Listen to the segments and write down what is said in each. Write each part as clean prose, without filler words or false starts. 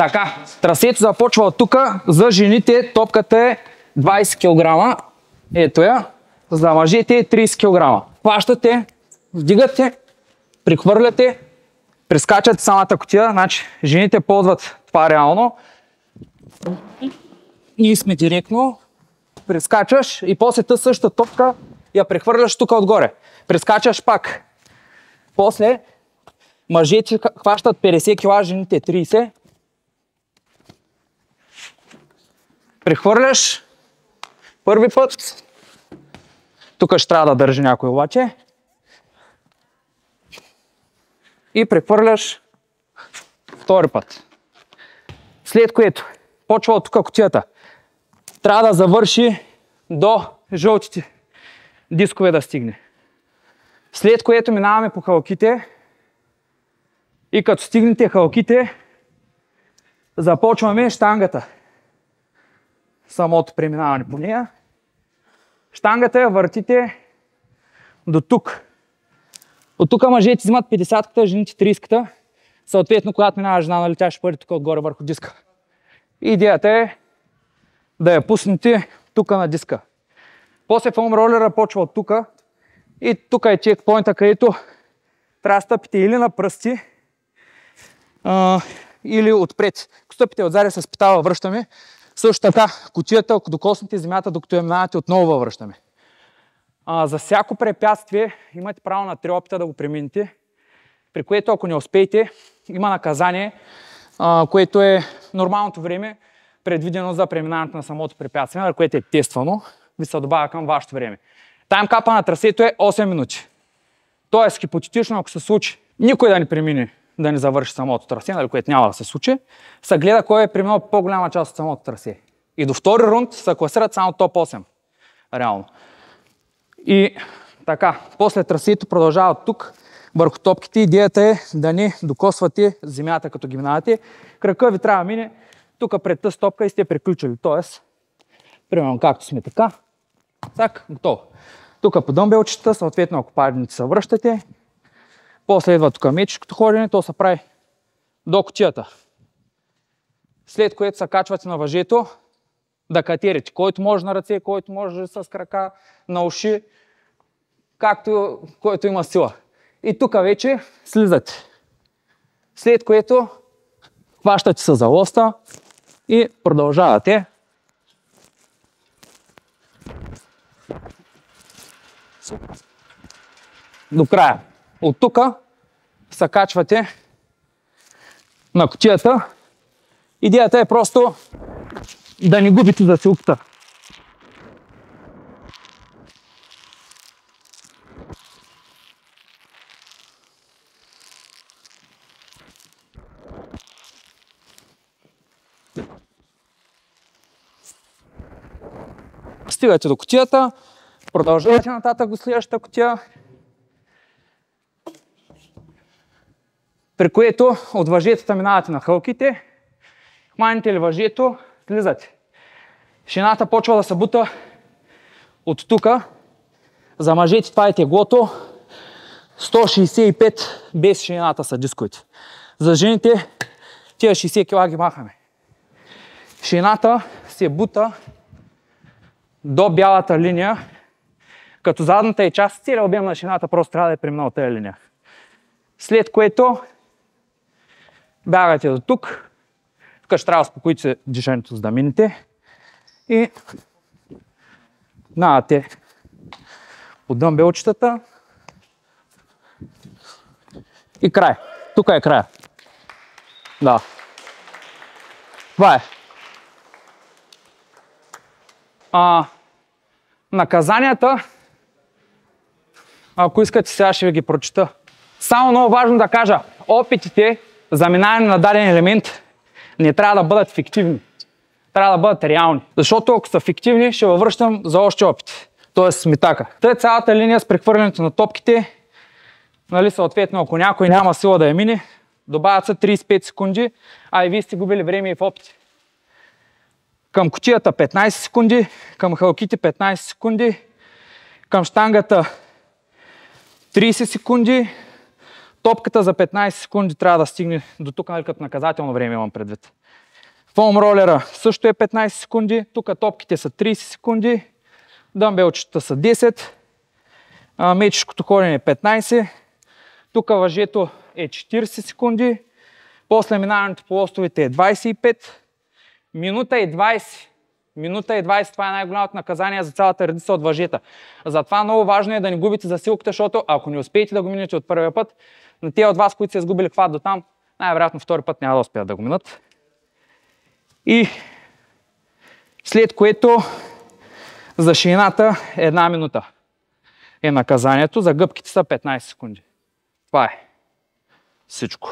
Така, трасето започва от тук. За жените топката е 20 кг. Ето я. За мъжете е 30 кг. Хващате, вдигате, прехвърляте, прескачате самата кутия. Значи, жените ползват това реално. Ние сме директно. Прескачаш и после тази същата топка я прехвърляш тук отгоре. Прескачаш пак. После мъжете хващат 50 кг, жените 30. Прехвърляш първи път. Тук ще трябва да държи някой обаче. И прехвърляш втори път. След което почва от тук кутията. Трябва да завърши до жълтите дискове да стигне. След което минаваме по халките и като стигнете халките, започваме щангата. Самото преминаване по нея. Щангата я въртите до тук. От тук мъжете взимат 50-ката, жените 30-ката. Съответно, когато минава жена, нали, тя ще бъде тук отгоре върху диска. Идеята е да я пуснете тук на диска. После фоам ролера почва от тук и тук е чекпоинта, където трябва да стъпите или на пръсти, или отпред. Ако стъпите отзади с педала връщаме. Също така, кутията, ако докоснете земята, докато я минавате, отново връщаме. За всяко препятствие имате право на 3 опита да го преминете, при което ако не успеете, има наказание, което е нормалното време, предвидено за преминаването на самото препятствие, на което е тествано, ви се добавя към вашето време. Таймкапа на трасето е 8 минути. Тоест, хипотетично, ако се случи никой да не премине, да не завърши самото трасе, нали, което няма да се случи, се гледа кой е преминал по-голяма част от самото трасе. И до втори рунд се класират само топ 8. Реално. И така, после трасето продължава от тук върху топките. Идеята е да не докосвате земята, като ги минавате. Крака ви трябва да мине тук пред тази топка и сте приключили. Тоест, примерно както сме така, так, готово. Тук по дъмбелчета, съответно ако паднете се връщате. После идва тук мечешкото ходене, то се прави до кутията. След което се качвате на въжето да катерите. Който може на ръце, който може с крака, на уши, както който има сила. И тук вече слизате. След което хващате се за лоста и продължавате. До края. От тук се качвате на кутията. Идеята е просто да не губите засилката. Стигате до кутията, продължавате нататък до следващата кутия, при което от въжетата минавате на хълките, хманете ли въжето, слизате. Шината почва да се бута от тук. За мъжете това е теглото 165 без шината са дисковете. За жените тия 60 кг ги махаме. Шината се бута до бялата линия, като задната е част, целият обем на шината просто трябва да е преминал тази линия. След което бягате до тук. Тук ще трябва да успокоите дишането, за да минете. И навате по дъмбелчетата. И край. Тук е края. Да. Това е. Наказанията, ако искате, сега ще ви ги прочита. Само много важно да кажа, опитите за минаване на даден елемент не трябва да бъдат фиктивни. Трябва да бъдат реални. Защото ако са фиктивни, ще въвръщам за още опити. Тоест смитака. Та е цялата линия с прехвърлянето на топките. Нали, съответно, ако някой няма сила да я мине, добавят се 35 секунди, а и вие сте губили време и в опити. Към кутията 15 секунди, към хълките 15 секунди, към щангата 30 секунди, топката за 15 секунди трябва да стигне до тук, нали, като наказателно време имам предвид. Фоум ролера също е 15 секунди. Тук топките са 30 секунди. Дъмбелчета са 10. Мечешкото ходене е 15. Тук въжето е 40 секунди. После минаването по лостовете е 25. Минута и 20. Минута и 20, това е най-голямото наказание за цялата редица от въжета. Затова много важно е да не губите засилката, защото ако не успеете да го минете от първия път, на тези от вас, които са изгубили хват до там, най-вероятно втори път няма да успеят да го минат. И след което за ширината 1 минута е наказанието, за гъбките са 15 секунди. Това е всичко.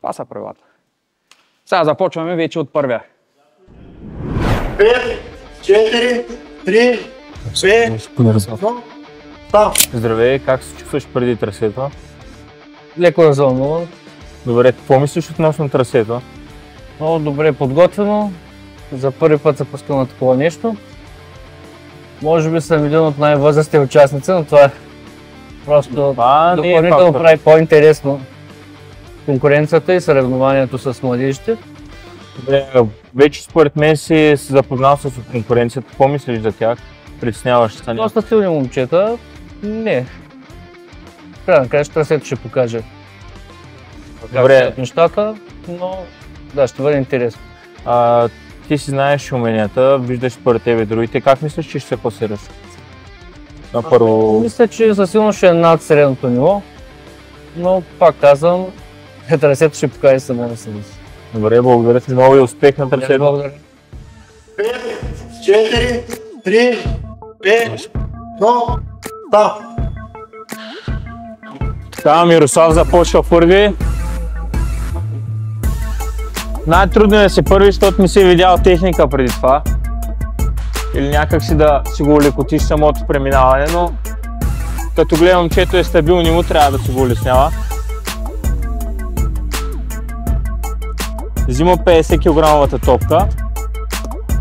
Това са правилата. Сега започваме вече от първия. 5, 4, 3, 2, став. Здравей, как се чувстваш преди трасето? Леко развълнуван. Добре, какво мислиш относно трасето? Много добре подготвено. За първи път се пускам на такова нещо. Може би съм един от най-възрастните участници, но това е просто допълнително прави по-интересно конкуренцията и съревнованието с младежите. Добре, вече според мен си запознал с конкуренцията. Какво мислиш за тях? Притесняваш се? Доста силни момчета. Не. Трябва да кажеш, трасето ще покаже как нещата, но да, ще бъде интересно. Ти си знаеш уменията, виждаш според тебе другите. Как мислиш, че ще се класираш? Мисля, че със сигурност ще е над средното ниво, но пак казвам, трасето ще покаже само на себе си. Добре, благодаря ти много и успех на трасето. Благодаря. 5, 4, 3, 5, 1, став. Така, Мирослав започва първи. Най-трудно е да си първи, защото не си видял техника преди това. Или някак си да си го улекотиш самото преминаване, но като гледам, момчето е стабилно, не му трябва да си го улеснява. Взима 50 кг топка.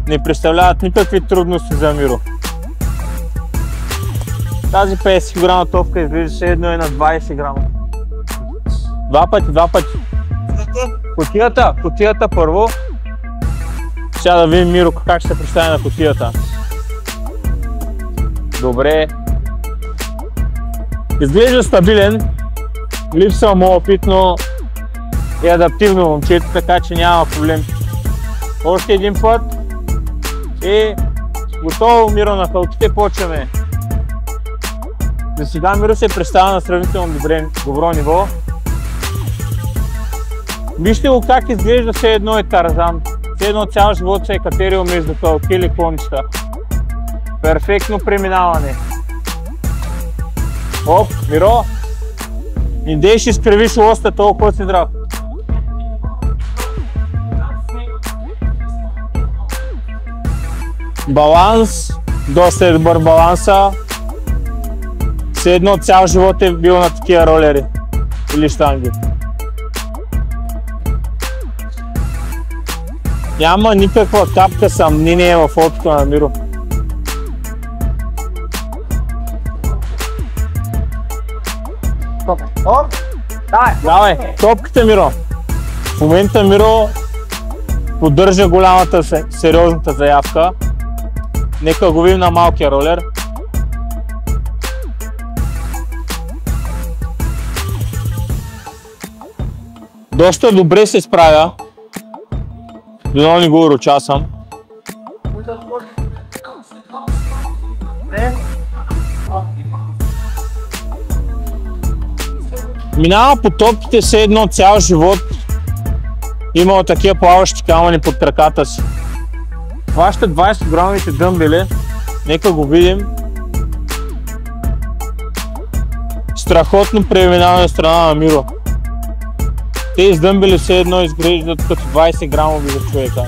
Не представляват никакви трудности за Миро. Тази 50 кг топка изглежда все едно е на 20 грама. Два пъти. Кутията първо. Сега да видим Миро как ще се представи на кутията. Добре. Изглежда стабилен. Липсва му опит, но е адаптивно момчето, така че няма проблем. Още един път. И готово, Миро, на халките почваме. За сега Миро се представя на сравнително добро ниво. Вижте го как изглежда, все едно е Тарзан. Все едно цял живот се е катерил между кълки или кончета. Перфектно преминаване. Оп, Миро! Не дейш изкривиш лоста, толкова си здрав. Баланс, доста е добър баланса. Все едно цял живот е бил на такива ролери или щанги. Няма никаква капка съмнение в опита на Миро. Давай, топката, Миро. В момента Миро поддържа голямата сериозната заявка. Нека го видим на малкия ролер. Доста добре се справя. Дано не го урочасам. Минава по топките все едно цял живот. Имал такива плаващи камъни под краката си. Хваща 20 грамовите дъмбели. Нека го видим. Страхотно преминаване на страна на Миро. Тези дъмбели все едно изглеждат като 20 грамови за човека.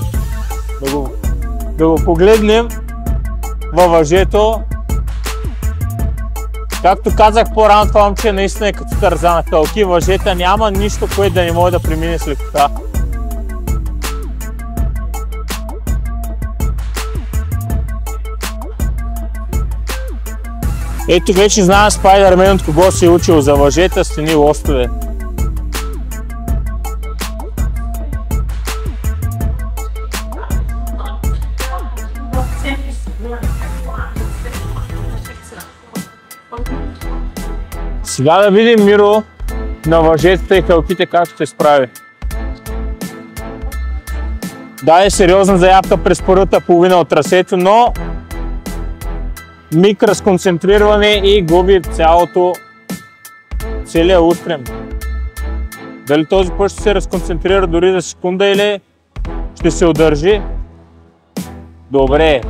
Да го погледнем във въжето. Както казах по-рано, това момче наистина е като Тарзан. Кълки въжета няма нищо, което да не може да премине с лекота. Ето вече знаем Спайдърмен от кого се е учил за въжета, стени, лостове. Сега да видим Миро на въжетата и халките как ще се справи. Даде сериозна заявка през първата половина от трасето, но миг разконцентриране и губи целия устрем. Дали този път ще се разконцентрира дори за секунда или ще се удържи? Добре.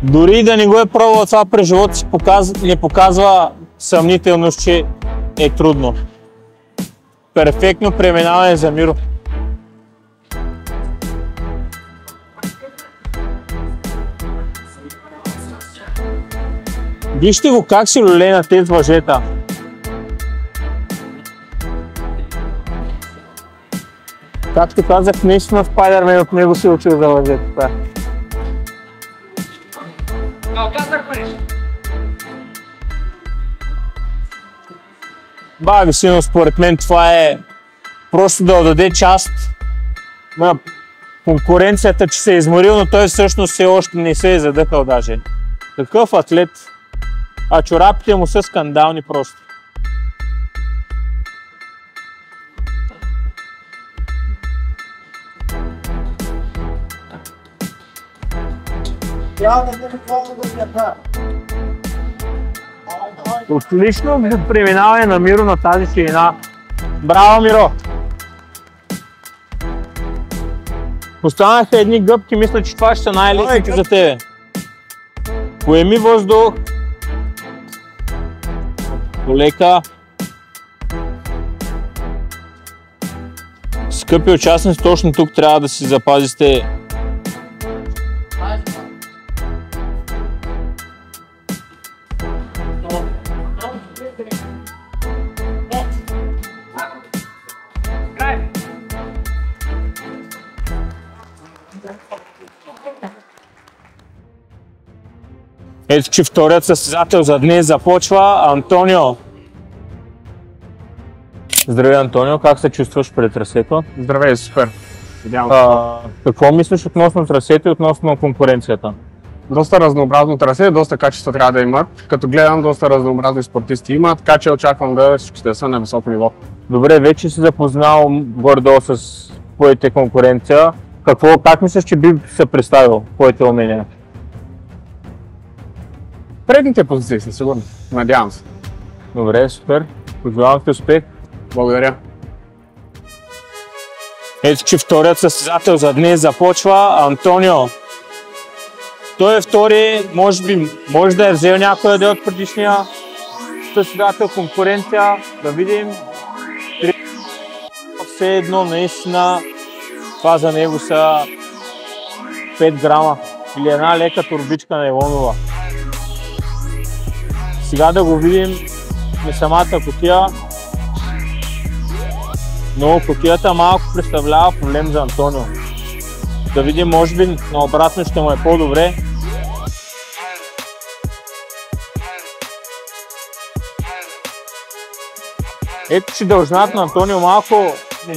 Дори да не го е пробвал това през живота си, не показва съмнителност, че е трудно. Перфектно преминаване за Миро. Вижте го как си люлее на тези въжета. Както казах, наистина Спайдермен от него се учил за въжетата. Баби си, но според мен това е просто да отдаде част на конкуренцията, че се е изморил, но той всъщност все още не се е задъхал даже. Такъв атлет, а чорапите му са скандални просто. Отлично преминаване на Миро на тази ширина. Браво, Миро! Останаха едни гъбки, мисля, че това ще са най-лесните за тебе. Поеми въздух. Полека. Скъпи участници, точно тук трябва да си запазите Ето, че вторият състезател за днес започва. Антонио. Здравей, Антонио, как се чувстваш пред трасето? Здравей, супер. Какво мислиш относно трасето и относно конкуренцията? Доста разнообразно трасе, доста качества трябва да имат. Като гледам, доста разнообразни спортисти имат, така че очаквам да ще са на високо ниво. Добре, вече си запознал горе-долу с твоите конкуренция. Как мислиш, че би се представил твоите умения? Предните позиции са сигурно, надявам се. Добре, супер. Пожелавам ти успех. Благодаря. Ето, че вторият състезател за днес започва. Антонио. Той е втори, може да е взел някой от предишния състезател, конкуренция. Да видим. Все едно, наистина, това за него са 5 грама или една лека турбичка нейлонова. Сега да го видим на самата кутия, но кутията малко представлява проблем за Антонио. Да видим, може би наобратно ще му е по-добре. Ето, че дължината на Антонио малко му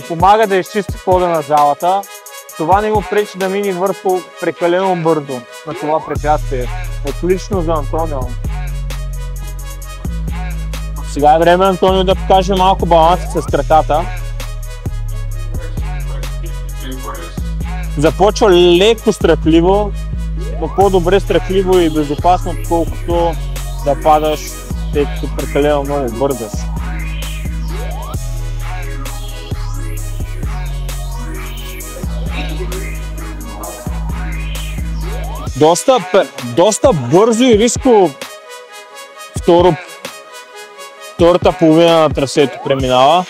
помага да изчисти пода на залата. Това не му пречи да мине върху прекалено бързо на това препятствие. Отлично за Антонио. Сега е време Антонио да покаже малко баланс с краката. Започва леко страхливо, но по-добре страхливо и безопасно, отколкото да падаш, тъй като прекалено много бързаш. Доста бързо и рисково втората половина на трасето преминава.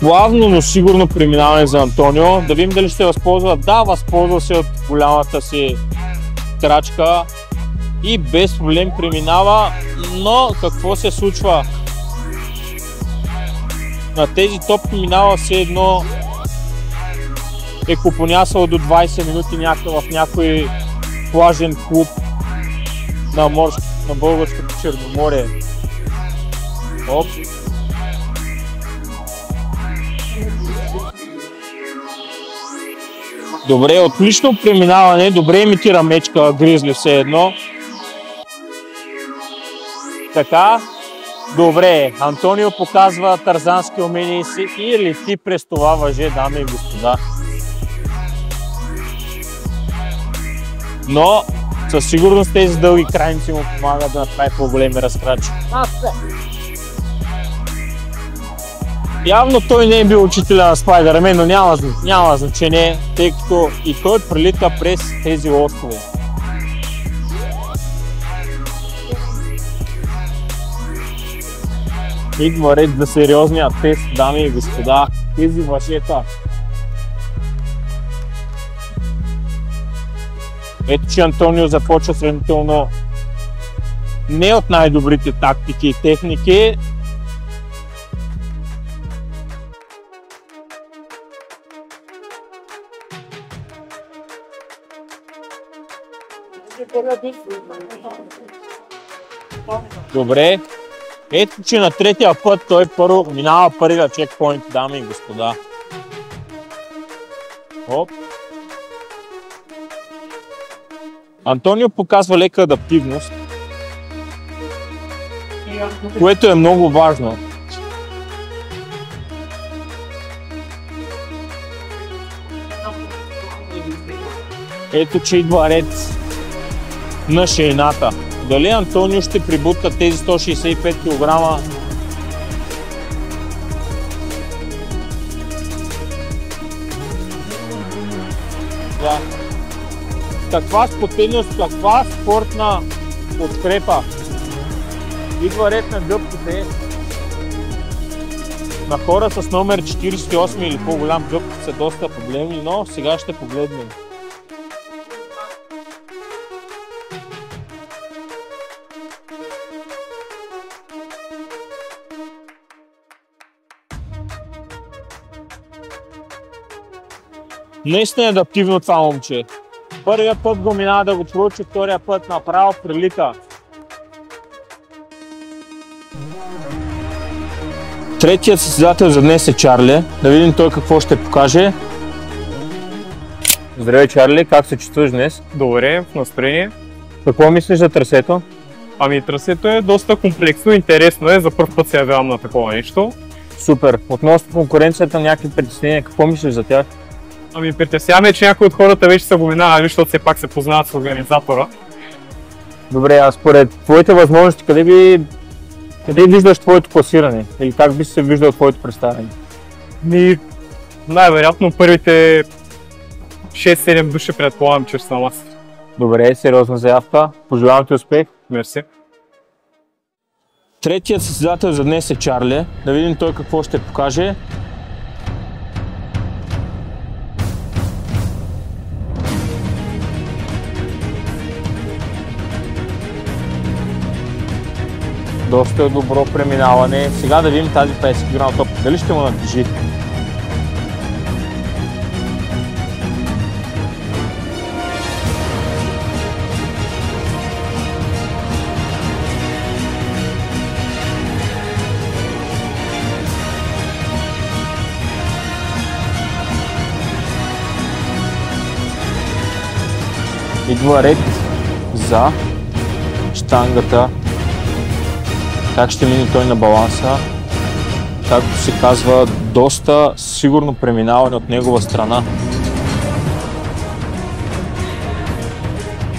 Плавно, но сигурно преминаване за Антонио. Да видим дали ще възползва. Да, възползва се от голямата си крачка и без проблем преминава, но какво се случва? На тези топки минава все едно е купонясал до 20 минути в някой плажен клуб на българското Черноморие. Оп. Добре, отлично преминаване, добре имитира мечка Гризли все едно. Така, добре, Антонио показва тарзански умения си и лети през това въже, дами и господа. Но със сигурност тези дълги крайници му помагат да направи по-големи разкрачи. Явно той не е бил учителя на Спайдърмен, но няма значение, тъй като и той прелита през тези лостове. Идва ред за сериозния тест, дами и господа, тези въжета. Ето, че Антонио започва сравнително не от най-добрите тактики и техники. Добре. Ето, че на третия път той първо минава първия чекпоинт, дами и господа. Оп. Антонио показва лека адаптивност, което е много важно. Ето, че идва ред на шейната. Дали Антонио ще прибута тези 165 кг? Да. Каква способност, каква спортна подкрепа. Идва ред на гъбките. На хора с номер 48 или по-голям гъбки са доста проблемни, но сега ще погледнем. Наистина е адаптивно това момче. Първият път го минава да го проучи, втория път направо прилита. Третият състезател за днес е Чарли. Да видим той какво ще покаже. Здравей, Чарли, как се чувстваш днес? Добре, в настроение. Какво мислиш за трасето? Ами трасето е доста комплексно, интересно е, за първ път се явявам на такова нещо. Супер. Относно конкуренцията, някакви притеснения, какво мислиш за тях? Ами притесняваме, че някои от хората вече са го минали, защото все пак се познават с организатора. Добре, а според твоите възможности, къде виждаш твоето класиране? Или как би се виждал твоето представяне? Най-вероятно първите 6-7 души предполагам, че съм аз. Добре, сериозна заявка. Пожелавам ти успех. Мерси. Третият състезател за днес е Чарли. Да видим той какво ще покаже. Доста добро преминаване. Сега да видим тази 50 кг топ. Дали ще му надлежи? Идва ред за щангата. Как ще мине той на баланса? Както се казва, доста сигурно преминаване от негова страна.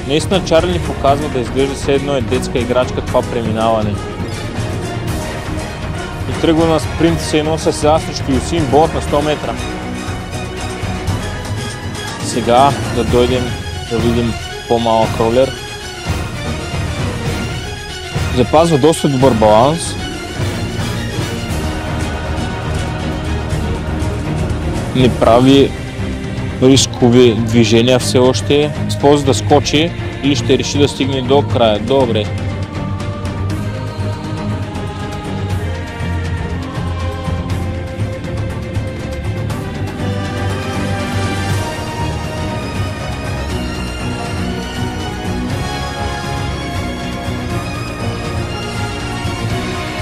Наистина Чарли ни показва да изглежда все едно е детска играчка това преминаване. И тръгва на спринт се едно състезава срещу Юсейн Болт на 100 метра. Сега да дойдем да видим по-малък ролер. Запазва доста добър баланс. Не прави рискови движения все още. Използва да скочи или ще реши да стигне до края. Добре.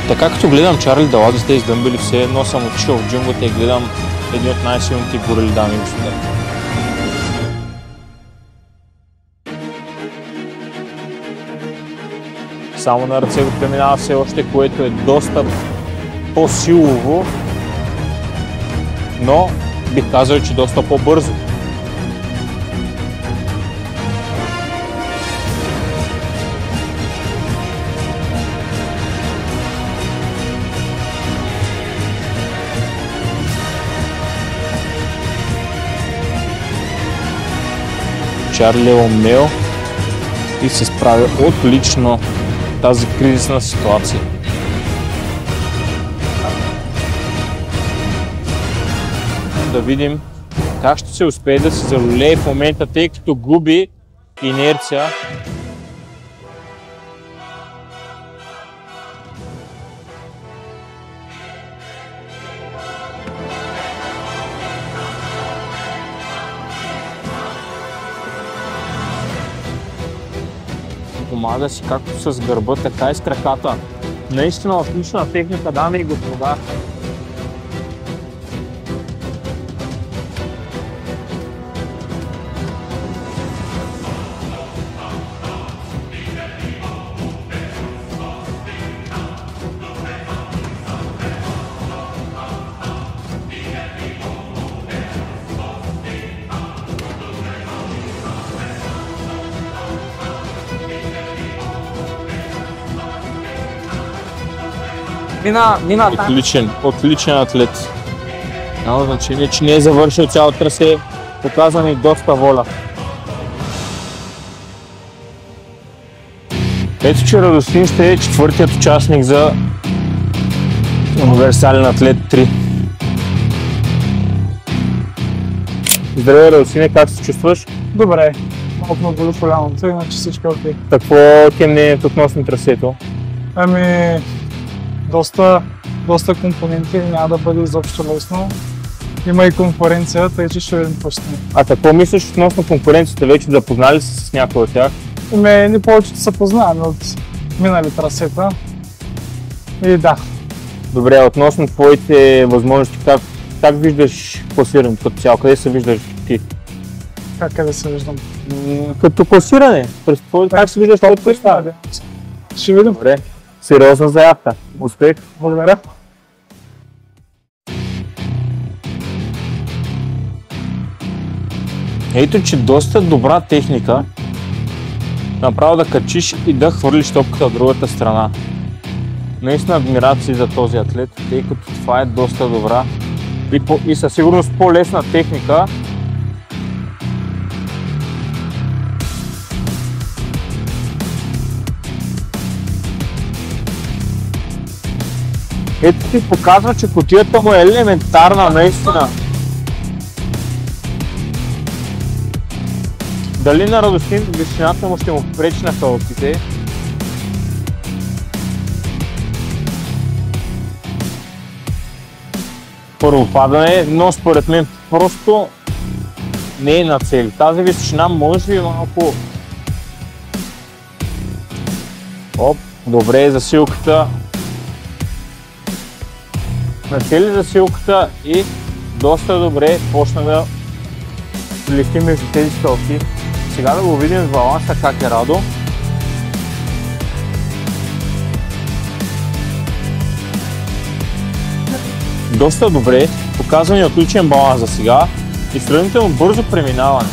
Така като гледам Чарли да лази с тези дъмбели, все едно съм отишъл в джунглата и гледам едни от най-силните горили, дами и господа. Само на ръце го преминава все още, което е доста по-силово, но бих казал, че доста по-бързо. Чарли е умел и се справя отлично в тази кризисна ситуация. Да видим как ще се успее да се залюлее в момента, тъй като губи инерция. Помага си както с гърба, така и с краката. Наистина отлична техника, дами и господа. Мина Отличен атлет. Няма значение, че не е завършил цялото трасе, показва ни доста воля. Ето, че Радостин ще е четвъртият участник за универсален атлет 3. Здравей, Радостине, как се чувстваш? Добре, малко ме боли колялото, иначе всичко е окей. Какво ти е мнението относно трасето? Ами, доста компоненти, няма да бъде изобщо лесно. Има и конкуренция, тъй че ще видим какво ще стане. А какво мислиш относно конкуренцията? Вече запознали се с някои от тях? Не повечето са познаваме от минали трасета. И да. Добре, относно твоите възможности, как виждаш класирането като цяло? Къде се виждаш ти? Къде се виждам? Като класиране. Как се виждаш твоето класиране? Ще видим. Добре. Сериозна заявка. Успех! Благодаря. Ето, че доста добра техника. Направо да качиш и да хвърлиш топката от другата страна. Наистина адмирации за този атлет, тъй като това е доста добра и със сигурност по-лесна техника. Ето ти показва, че кутията му е елементарна наистина. Дали на Радостин височината му ще му пречи на халъпите? Първо падане, но според мен просто не е на цели. Тази височина може би малко... Оп, добре, засилката. Нацели засилката и доста добре почна да прилети между тези стълки. Сега да го видим в баланса как е Радо. Доста добре, показва ни отличен баланс за сега и сравнително бързо преминаване.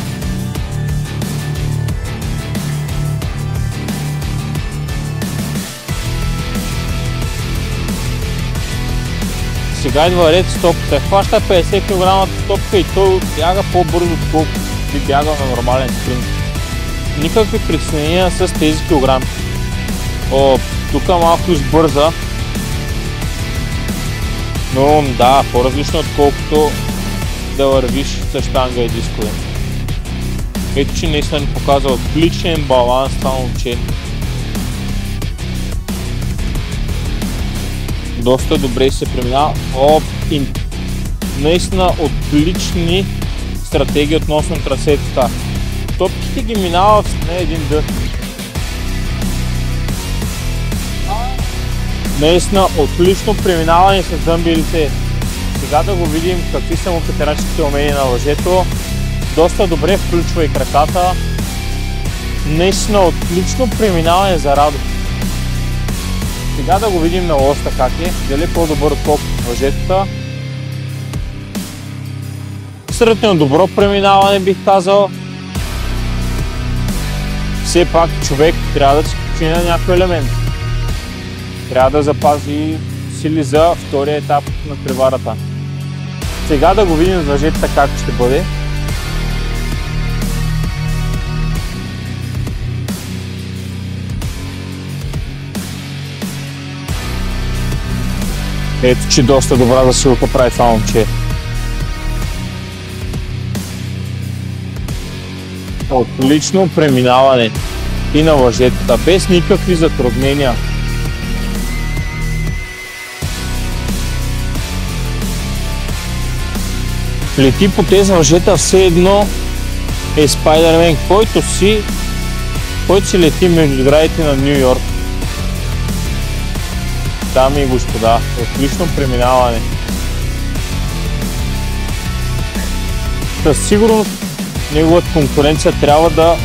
Сега идва ред с топката. Хваща 50 кг топка и той бяга по-бързо, отколкото би бягал на нормален спринт. Никакви притеснения с тези килограми. Тук малко избърза. Но да, по-различно отколкото да вървиш с щанга и дискове. Ето, че наистина ни показва отличен баланс това момче. Доста добре се преминава. И наистина отлични стратегии относно трасетата. Топките ги минава в не един дъх. Наистина отлично преминаване с дъмбелите. Сега да го видим какви са му катерачките умения на въжето. Доста добре включва и краката. Наистина отлично преминаване за Радо. Сега да го видим на лоста как е. Дали по-добър отколкото въжетата. Сравнително добро преминаване бих казал. Все пак човек трябва да се качи на някой елемент. Трябва да запази сили за втория етап на преварата. Сега да го видим с въжетата как ще бъде. Ето, че доста добра засилка прави това момче. Отлично преминаване и на въжетата, без никакви затруднения. Лети по тези въжета все едно е Спайдермен, който си лети между градите на Ню Йорк. Дами и господа, отлично преминаване. Със сигурност неговата конкуренция трябва да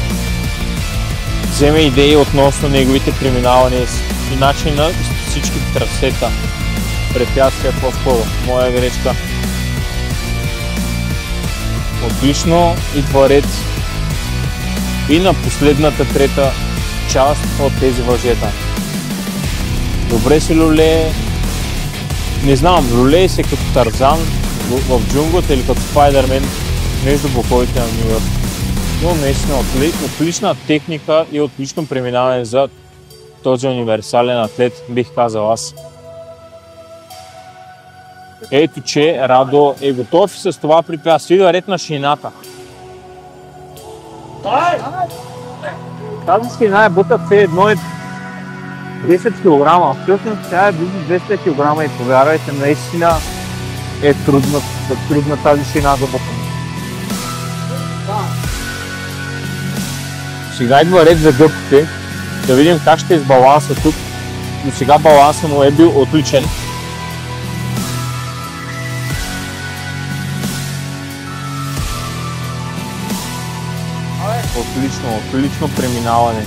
вземе идеи относно неговите преминавания и начин на всички трасета. Препятствия по-скоро, моя грешка. Отлично идва ред и на последната трета част от тези въжета. Добре се люлее. Не знам, люлее се като Тарзан в джунглата или като Спайдермен между бокоите на Ню Йорк. Но наистина отлична техника и отлично преминаване за този универсален атлет, бих казал аз. Ето, че Радо е готов и с това препятствие. Идва ред на шината. Тази шина е бута все едно е 10 кг. Всъщност тя е близо 200 кг и повярвайте, наистина е трудна тази шина да бута. Сега идва ред за гъбките. Да видим как ще избаланса тук. Но сега балансът му е бил отличен. Отлично преминаване.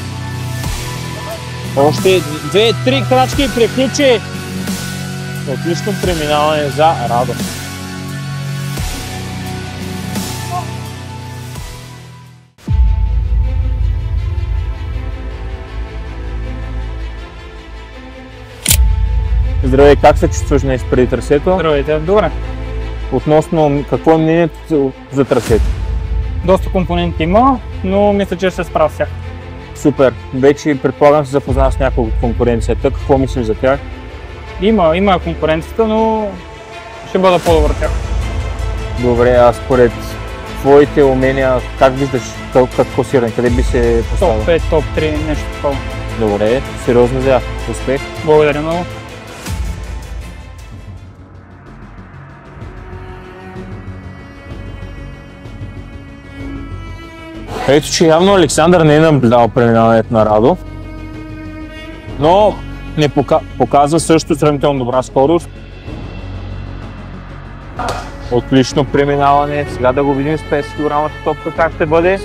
Още 2-3 крачки и приключи. Отлично преминаване за Радо. Здравей, как се чувстваш днес преди трасето? Здравейте, добре. Относно какво е мнението за трасето? Доста компоненти има, но мисля, че ще се справя с тях. Супер. Вече предполагам се запознава с няколко от конкуренцията. Какво мислиш за тях? Има конкуренцията, но ще бъда по-добър тях. Добре, а според твоите умения, как виждаш какво сиране? Къде би се поставил? Топ 5, топ 3, нещо такова. Добре, сериозно за успех. Благодаря много. Ето, че явно Александър не е наблюдал преминаването на Радо, но не показва също сравнително добра скорост. Отлично преминаване. Сега да го видим с 50 кг топка как ще бъде.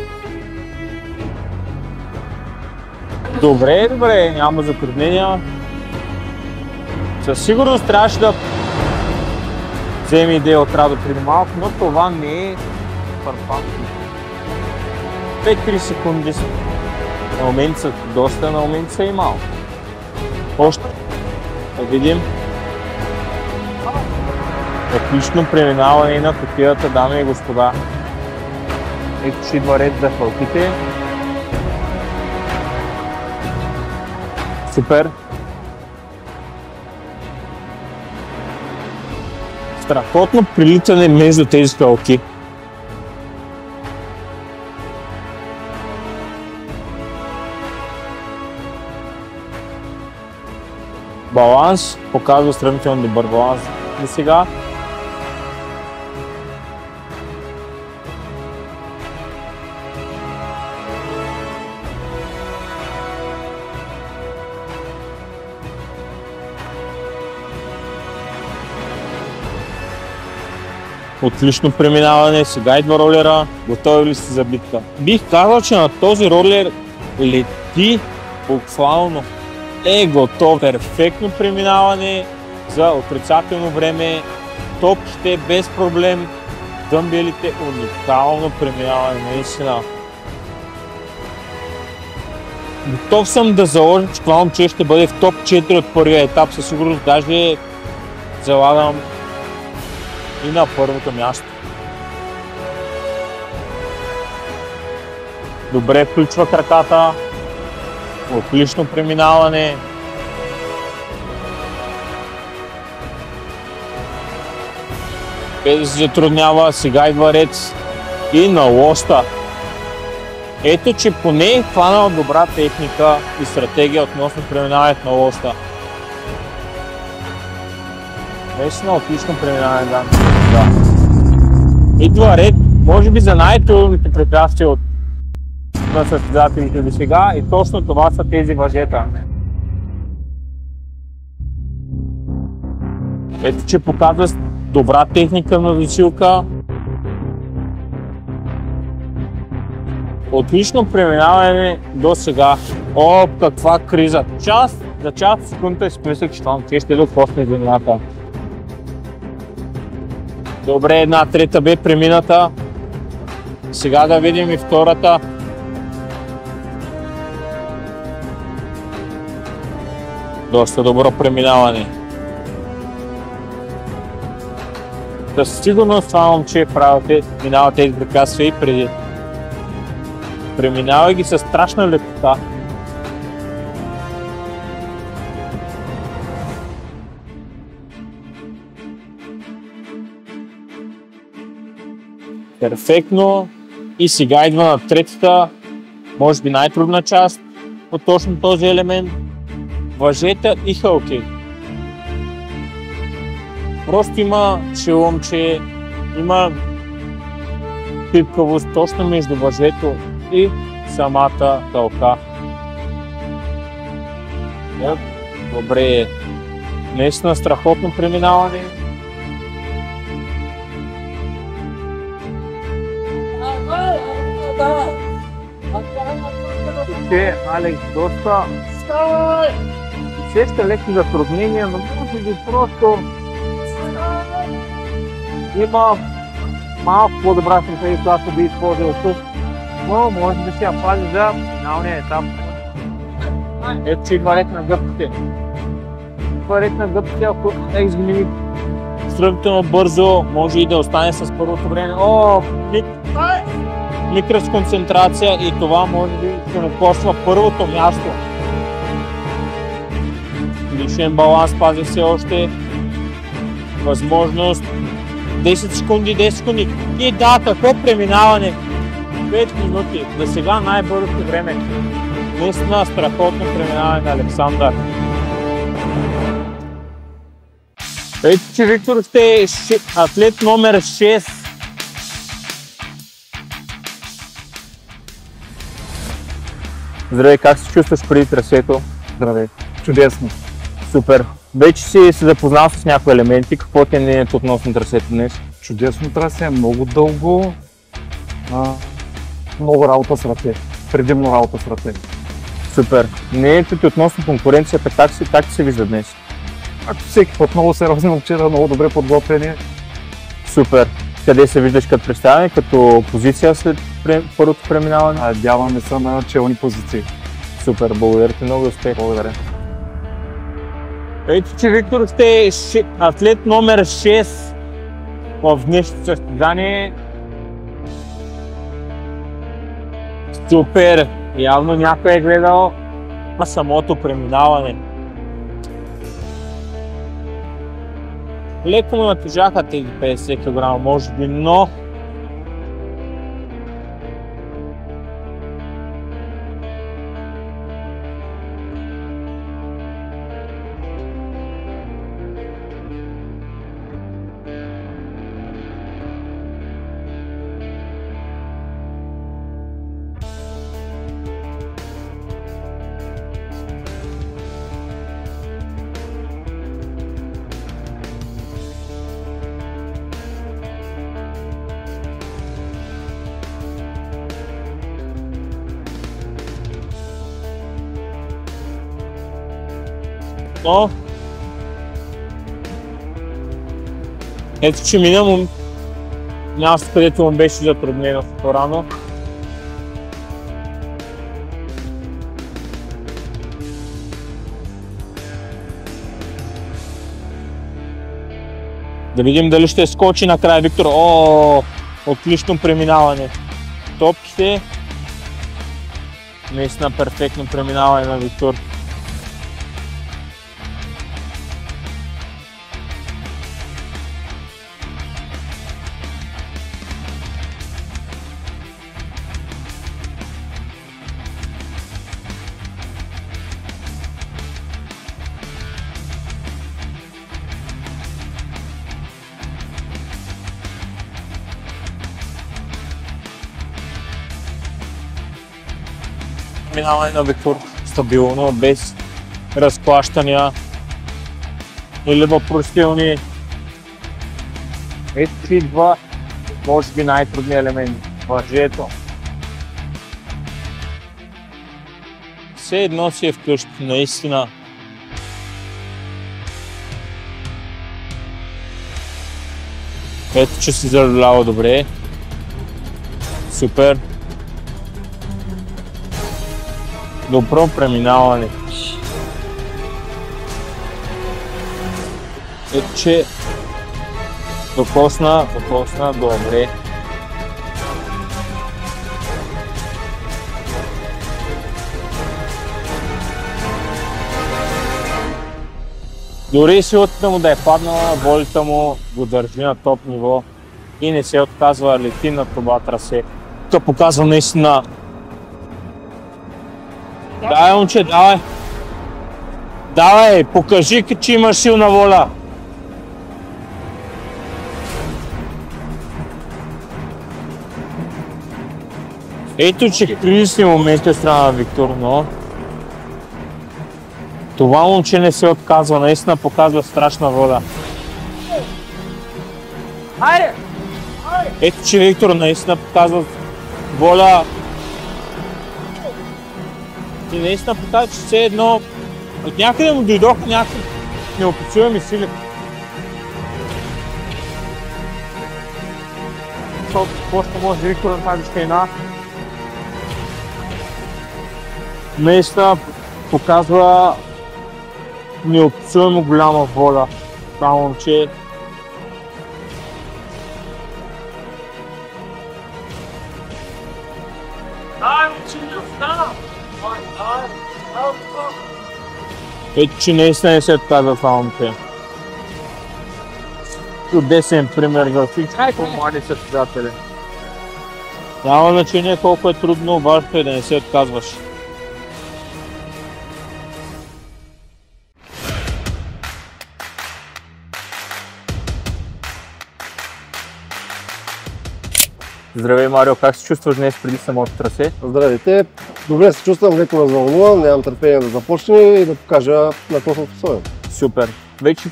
Добре, няма затруднения. Със сигурност трябваше да вземе идея от Радо преди малко, но това не е перфектно. 5-3 секунди са. На момент са доста, на момент са и малко. Още. Да видим. Отлично преминаване на кутията, дами и господа. Ето, че идва ред за хълките. Супер. Страхотно прилитане между тези хълки. Баланс, показва сравнително добър баланс до сега. Отлично преминаване, сега идва ролера, готови ли сте за битка? Бих казал, че на този ролер лети буквално. Готов. Перфектно преминаване за отрицателно време. Топчете без проблем. Дъмбелите уникално преминаване, наистина. Готов съм да заложа, че това момче ще бъде в топ 4 от първия етап. Със сигурност даже залагам и на първото място. Добре включва краката. Отлично преминаване. Без да се затруднява, сега идва ред и на лоста. Ето, че поне е хванал добра техника и стратегия относно преминаването на лоста. Наистина отлично преминаване, да. Идва ред, може би за най-трудните препятствия от на състезателите до сега и точно това са тези въжета. Ето, че показва добра техника на засилка. Отлично преминаване до сега. Каква криза! За част секунда си мислех, че това момче ще докосне земята. Добре, една трета бе премината. Сега да видим и втората. Доста добро преминаване. Със сигурност това момче минава тези препятствия и преди. Преминава ги със страшна лекота. Перфектно. И сега идва на третата, може би най-трудна част от точно този елемент. Въжета и хълки. Просто има шеломче, има пипкавост точно между въжето и самата хълка. Добре, наистина страхотно преминаване. Алекс доста усеща леки затруднения, но може би просто има малко по-добра стратегия, която би използвал тук, но може да се я пази за финалния етап. Ето, че идва ред на гъбките. Идва ред на гъбките, ако Алекс го мини сравнително бързо, може и да остане с първото време. Микросконцентрация и това може би ще му коства първото място. Личен баланс пази все още. Възможност 10 секунди. И да, какво преминаване? 5 минути. За сега най-бързото време. Наистина страхотно преминаване на Александър. Ето, че Виктор сте атлет номер 6. Здравей, как се чувстваш преди трасето? Здравей, чудесно. Супер. Вече си се запознал с някои елементи. Какво ти е мнението относно трасето днес? Чудесно трасе, много дълго. Много работа с ръце. Предимно работа с ръце. Супер. Мнението ти относно конкуренцията, как се вижда днес? Ако всеки път много сериозни момчета, много добре подготвени. Супер. Къде се виждаш като представяне, като позиция след първото преминаване? Надяваме се на челни позиции. Супер, благодаря ти много и успех. Благодаря. Ето, че Виктор сте атлет номер 6 в днешното състезание. Супер! Явно някой е гледал на самото преминаване. Леко му натежаха тези 50 кг, може би, но Но ето, че минимум място, където му беше затруднено по-рано. Да видим дали ще скочи накрая Виктор. О, отлично преминаване. Топките. Наистина перфектно преминаване на Виктор. Минаване на Виктор стабилно, без разклащания или въпросителни. Ето че идва, може би най-трудният елемент, въжето. Все едно си е вкъщи, наистина. Ето че си заръблява добре. Супер. Добро преминаване. Ето че докосна, добре. Дори силата му да е паднала, волята му го държи на топ ниво и не се отказва, лети на това трасе. Тук показва наистина. Давай, момче, давай! Давай, покажи, че имаш силна воля! Ето, че кризисни моменти от страна на Виктор, но това момче не се отказва, наистина показва страшна воля. Ето, че Виктор наистина показва воля. И наистина показва, че все едно от някъде му дойдоха някакви неописуеми сили. Какво ще може Виктор на тази шейна? Наистина показва неописуемо голяма воля. Това момче. Ето, че наистина не се отказва това момче. Чудесен пример за всички млади състезатели. Няма значение колко е трудно, важно е да не се отказваш. Здравей, Марио, как се чувстваш днес преди самото трасе? Здравейте! Добре се чувствам, леко развълнуван, нямам търпение да започне и да покажа на какво съм способен. Супер! Вече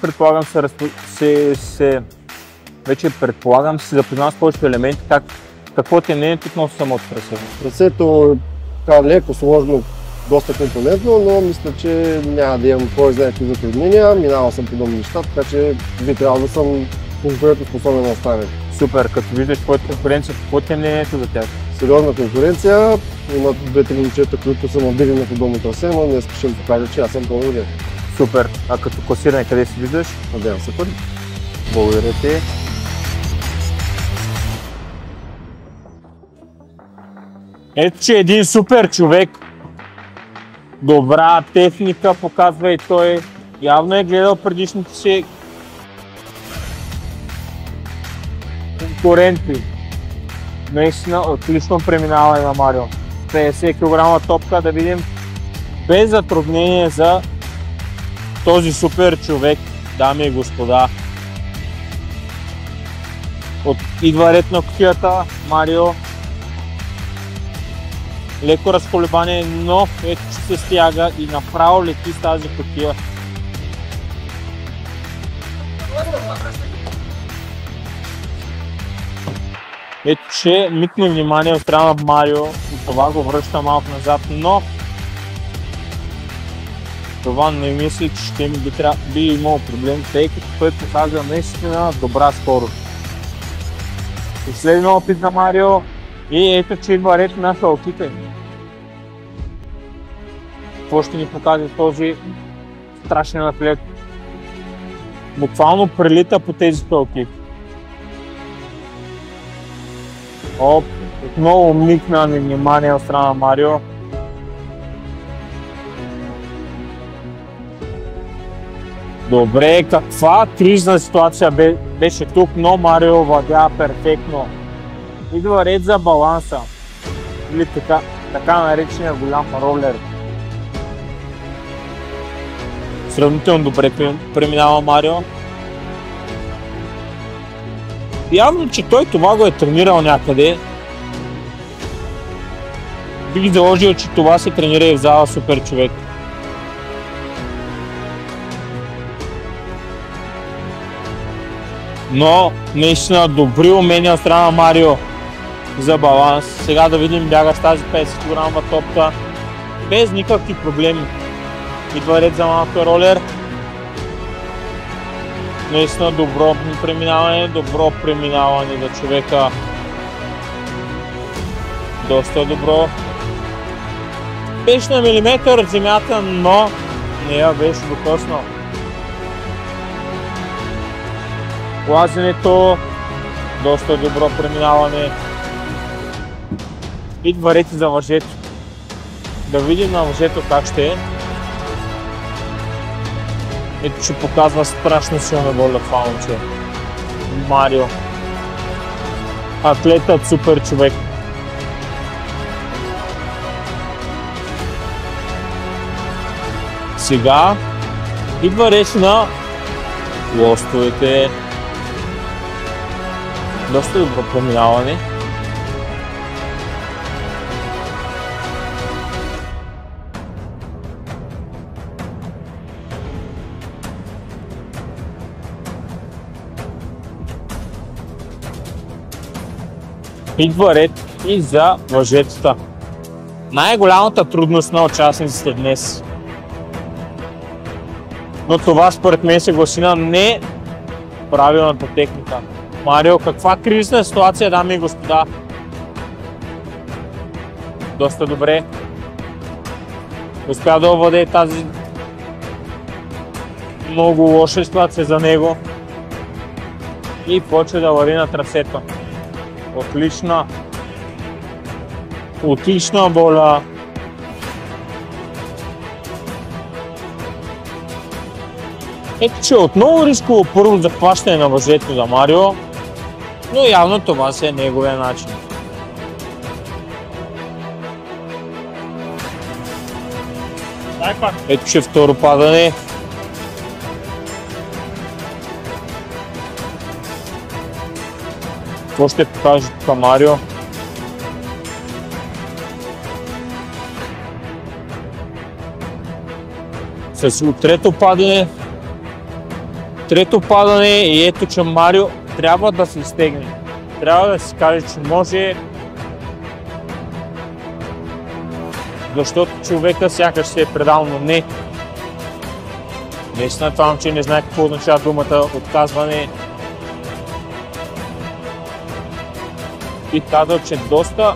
предполагам се запознавам с повечето елементи. Какво ти е мнението относно самото трасе? Трасето е леко, сложно, доста компонентно, но мисля, че няма да имам кой знае какви затруднения. Минавал съм подобни неща, така че би трябвало да съм конкурентоспособен на останалите. Супер! Като виждаш твоята конкуренция, какво ти е мнението за тях? Сериозна конкуренция, има 2-3 момчета, които са мобили на подобно трасе, но днес ще им покажа, че аз съм по-добре. Супер! А като класиране къде се виждаш? Надявам се първи. Благодаря ти. Ето, че един супер човек, добра техника показва и той. Явно е гледал предишните си конкуренти. Наистина отлично преминаване на Марио. 50 кг топка, да видим без затруднение за този супер човек, дами и господа. Идва ред на кутията, Марио. Леко разколебание, но ето че се стяга и направо лети с тази кутия. Ето че митне внимание от страна на Марио и това го връща малко назад, но това не мисля, че ще би имал проблем, тъй като той показва наистина добра скорост. Последния опит на Марио и ето, че идва ред на халките. Какво ще ни покаже този страшен атлет? Буквално прелита по тези халки. Оп, отново мигна внимание от страна на Марио. Добре, каква кризна ситуация беше тук, но Марио владя перфектно. Идва ред за баланса, или така наречения голям ролер. Сравнително добре преминава Марио. Явно, че той това го е тренирал някъде. Бих заложил, че това се тренира и в зала Супер човек. Но наистина добри умения от страна на Марио за баланс. Сега да видим, бяга с тази 50 кг топка без никакви проблеми. Идва ред за малко ролер. Наистина добро преминаване за човека. Доста добро. Беше на милиметър от земята, но не я беше докоснал. Лазенето, доста добро преминаване. Идва ред за въжето. Да видим на въжето как ще е. Ето, че показва страшно силна воля това момче. Марио. Атлетът супер човек. Сега идва реч на лостовете. Доста добро преминаване. Идва ред и за въжетата. Най-голямата трудност на участниците днес. Но това според мен се гласи на не правилната техника. Марио, каква кризисна ситуация, дами и господа. Доста добре. Успя да овладее тази много лоша ситуация за него. И почва да върви на трасето. Отлична воля. Ето, че отново рисково първо захващане на въжето за Марио, но явно това си е неговия начин. Ето, че второ падане. Какво ще покаже тук Марио? С трето падане и ето, че Марио трябва да се изтегне. Трябва да си каже, че може, защото човека сякаш се е предал, но не. Наистина това момче не знае какво означава думата отказване. И казал, че доста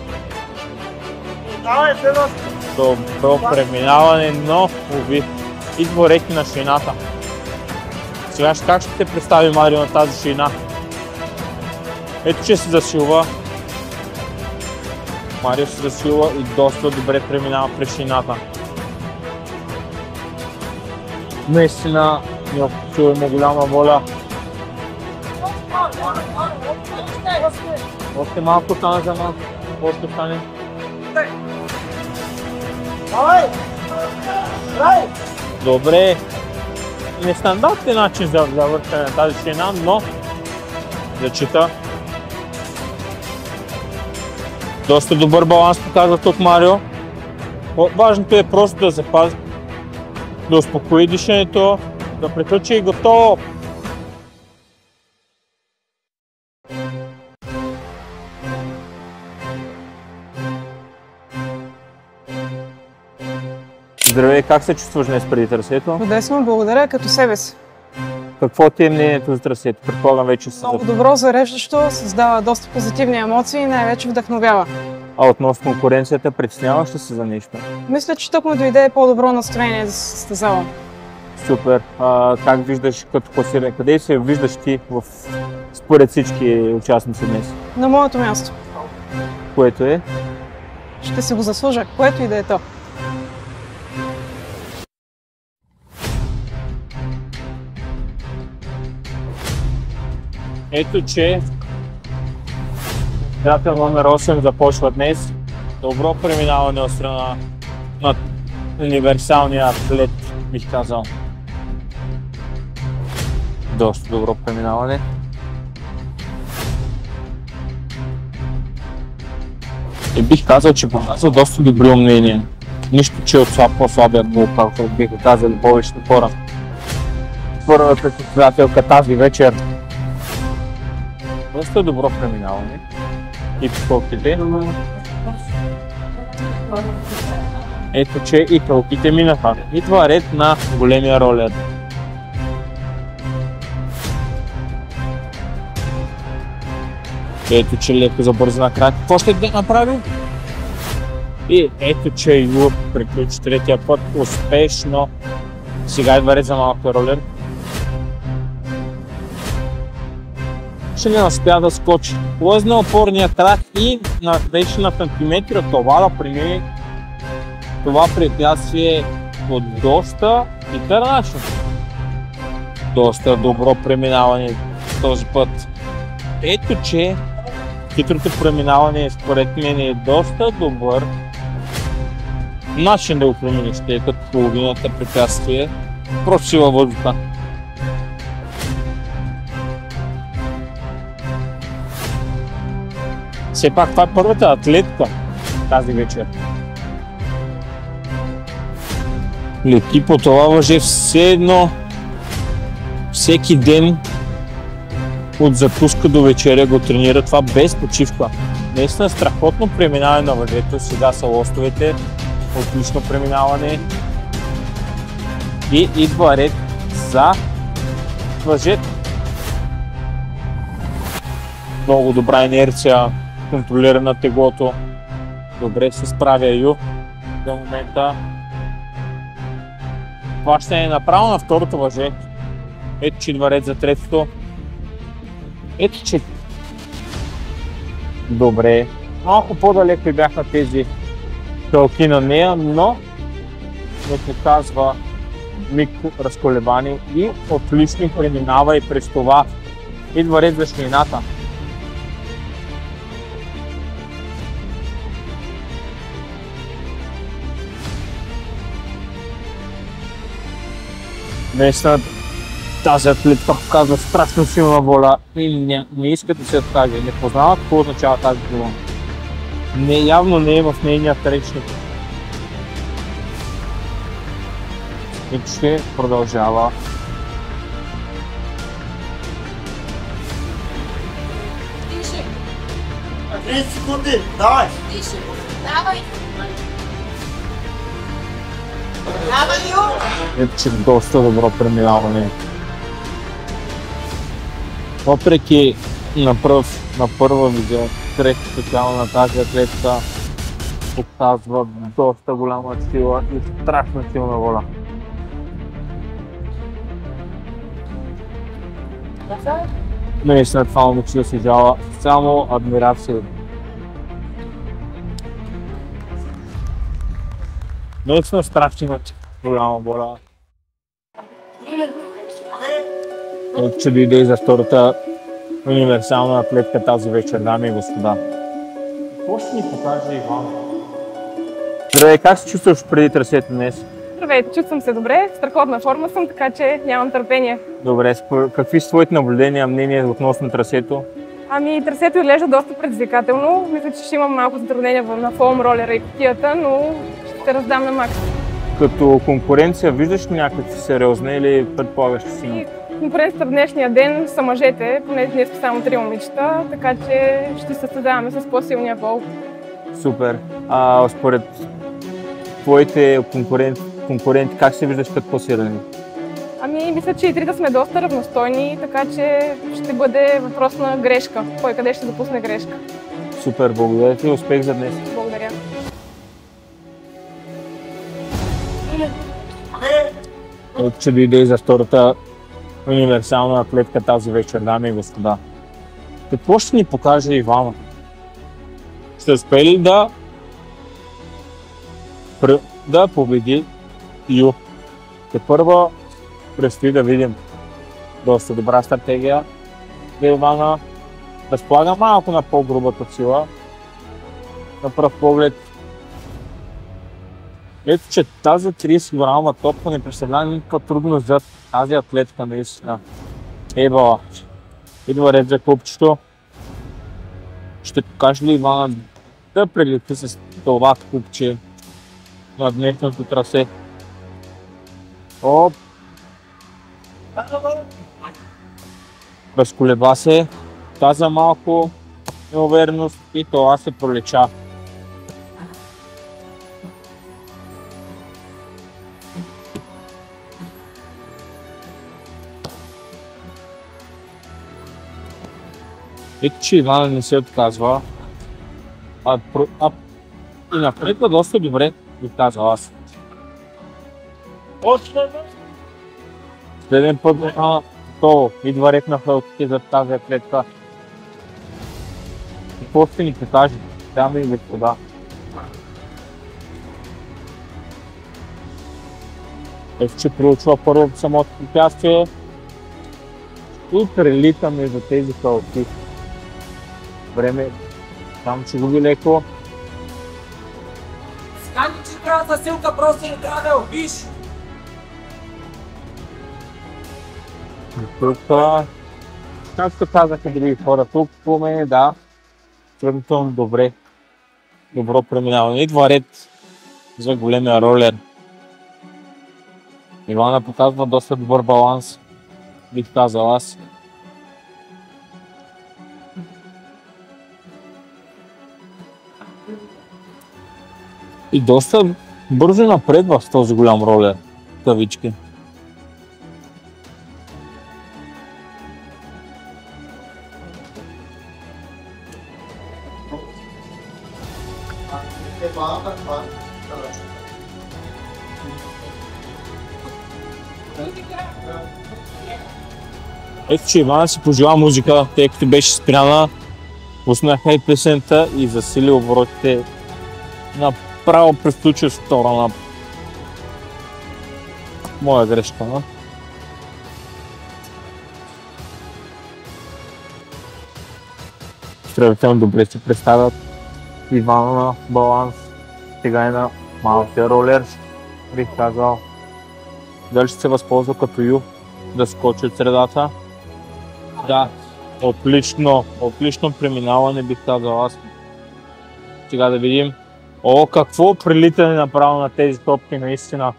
добро преминаване, но уви, идва ред на шината. Сега как ще се представи Марио на тази шина? Ето, че се засилва. Марио се засилва и доста добре преминава през шината. Наистина необходима голяма воля. Още малко стане за малко. Още стане. Добре. Нестандартен начин за завършване на тази шина, но зачита. Доста добър баланс показва тук Марио. Важното е просто да запази, да успокои дишането, да приключи и готово. Здравей, как се чувстваш днес преди трасето? Чудесно, благодаря, като себе си. Какво ти е мнението за трасето? Предполагам вече си Много добро, зареждащо, създава доста позитивни емоции и най-вече вдъхновява. А относно конкуренцията, притесняваш ли се за нещо? Мисля, че тук му дойде по-добро настроение да се състезавам. Супер. Как виждаш като класиране? Къде се виждаш ти според всички участници днес? На моето място. Което е? Ще си го заслужа, което и да е то. Ето, че приятел номер 8 започва днес. Добро преминаване от страна на универсалния атлет, бих казал. Доста добро преминаване. И бих казал, че показва доста добри умения. Нищо, че от по-слабия клуб, както биха казали повечето хора. Първата състезателка тази вечер. Доста добро преминаване. И скоките. Ето, че и толките минаха. Идва ред на големия ролер. Ето, че леко забърза накрая. Какво ще да направи? И ето, че Ю приключи третия път успешно. Сега идва ред за малко ролер. Ще не успя да скочи. Лъзна опорния трак и беше на сантиметри от това да премине това препятствие от доста интернашно. Доста добро преминаване този път. Ето, че хитрото преминаване според мен е доста добър начин да го преминеш, тъй като половината препятствие просто си във въздуха. Все пак това е първата атлетка тази вечер. Лети по това въже все едно, всеки ден от запуска до вечеря го тренира това без почивка. Наистина страхотно преминаване на въжето, сега са лостовете, отлично преминаване. И идва ред за въжето. Много добра инерция, контролира на теглото. Добре се справя Ю до момента. Хващане направо на второто въже. Ето, че идва ред за третото. Ето, че добре. Малко по-далеко бяха тези тълки на нея, но не показва микро разколебание и отлично преминава и през това. Идва ред за ширината. Наистина тази атлетка показва страшно силна воля и не иска да се откаже. Не познава какво означава тази воля. Явно не е в нейния речник. И ще продължава. Тише! 30 секунди! Давай! Тише! Давай! Ето, че доста добро преминаване. Въпреки на първа видео, трета специално на тази атлетка показва доста голяма сила и страшно силна воля. Наистина това момиче да си жала само адмирация. Наистина страшно имат голяма воля. Ето, че дойде и за втората универсална атлетка тази вечер, дами и господа. Какво ще ни покаже Иван? Здравей, как се чувстваш преди трасето днес? Здравейте, чувствам се добре, в страхотна форма съм, така че нямам търпение. Добре, какви са твоите наблюдения, мнения относно трасето? Ами, трасето изглежда доста предизвикателно. Мисля, че ще имам малко затруднения на фоум ролера и кутията, но ще се раздам на макс. Като конкуренция виждаш ли някакви сериозна или предполагаш, че си? Конкуренцията в днешния ден са мъжете, поне днес са само 3 момичета, така че ще се състезаваме с по-силния пол. Супер. Според твоите конкуренти, конкуренти, как се виждаш като класирани? Ами, мисля, че и трите сме доста равностойни, така че ще бъде въпрос на грешка. Кой къде ще допусне грешка. Супер, благодаря ти, успех за днес. Благодаря. Ето, че дойде за втората универсална атлетка тази вечер, дами и господа. Какво ще ни покаже Ивана? Ще успее ли да победи Ю? Тепърва предстои да видим. Доста добра стратегия за Ивана. Разполага малко на по-грубата сила. На пръв поглед. Ето, че тази 30 грама топка не представлява никаква трудност за тази атлетка наистина. Ебала. Идва ред за купчето. Ще покаже ли Ивана да прелети с това купче на днешното трасе? Оп! Разколеба се, каза малко неувереност и това се пролеча. Ето, че Ивана не се отказва, и напредва доста добре, би казал аз. Следен път идва рек на хълтите за тази атлетка. Какво ще ни покаже, дами и господа? Ето, че проучва първо самото препятствие и прелита между тези хълти. Време, там ще губи леко. Скани, че трябва за силка, просто не трябва да я убиш. Тук, както казаха други хора, тук по мен, да, сравнително добро преминаване. Идва ред за големия ролер. Ивана показва доста добър баланс, бих казал аз. И доста бързо напредва с този голям ролер, кавички. Ето, че Ивана си пожела музика, тъй като беше спряна, пуснаха и песента и засили оборотите. Направо прескочи с втора на моя грешка, но? Сравнително добре се представят Ивана на баланс, сега и на малкия ролер, бих казал. Дали ще се възползва като Ю да скочи от средата? Да, отлично преминаване, бих казал аз. Сега да видим. О, какво прилитане направо на тези топки, наистина.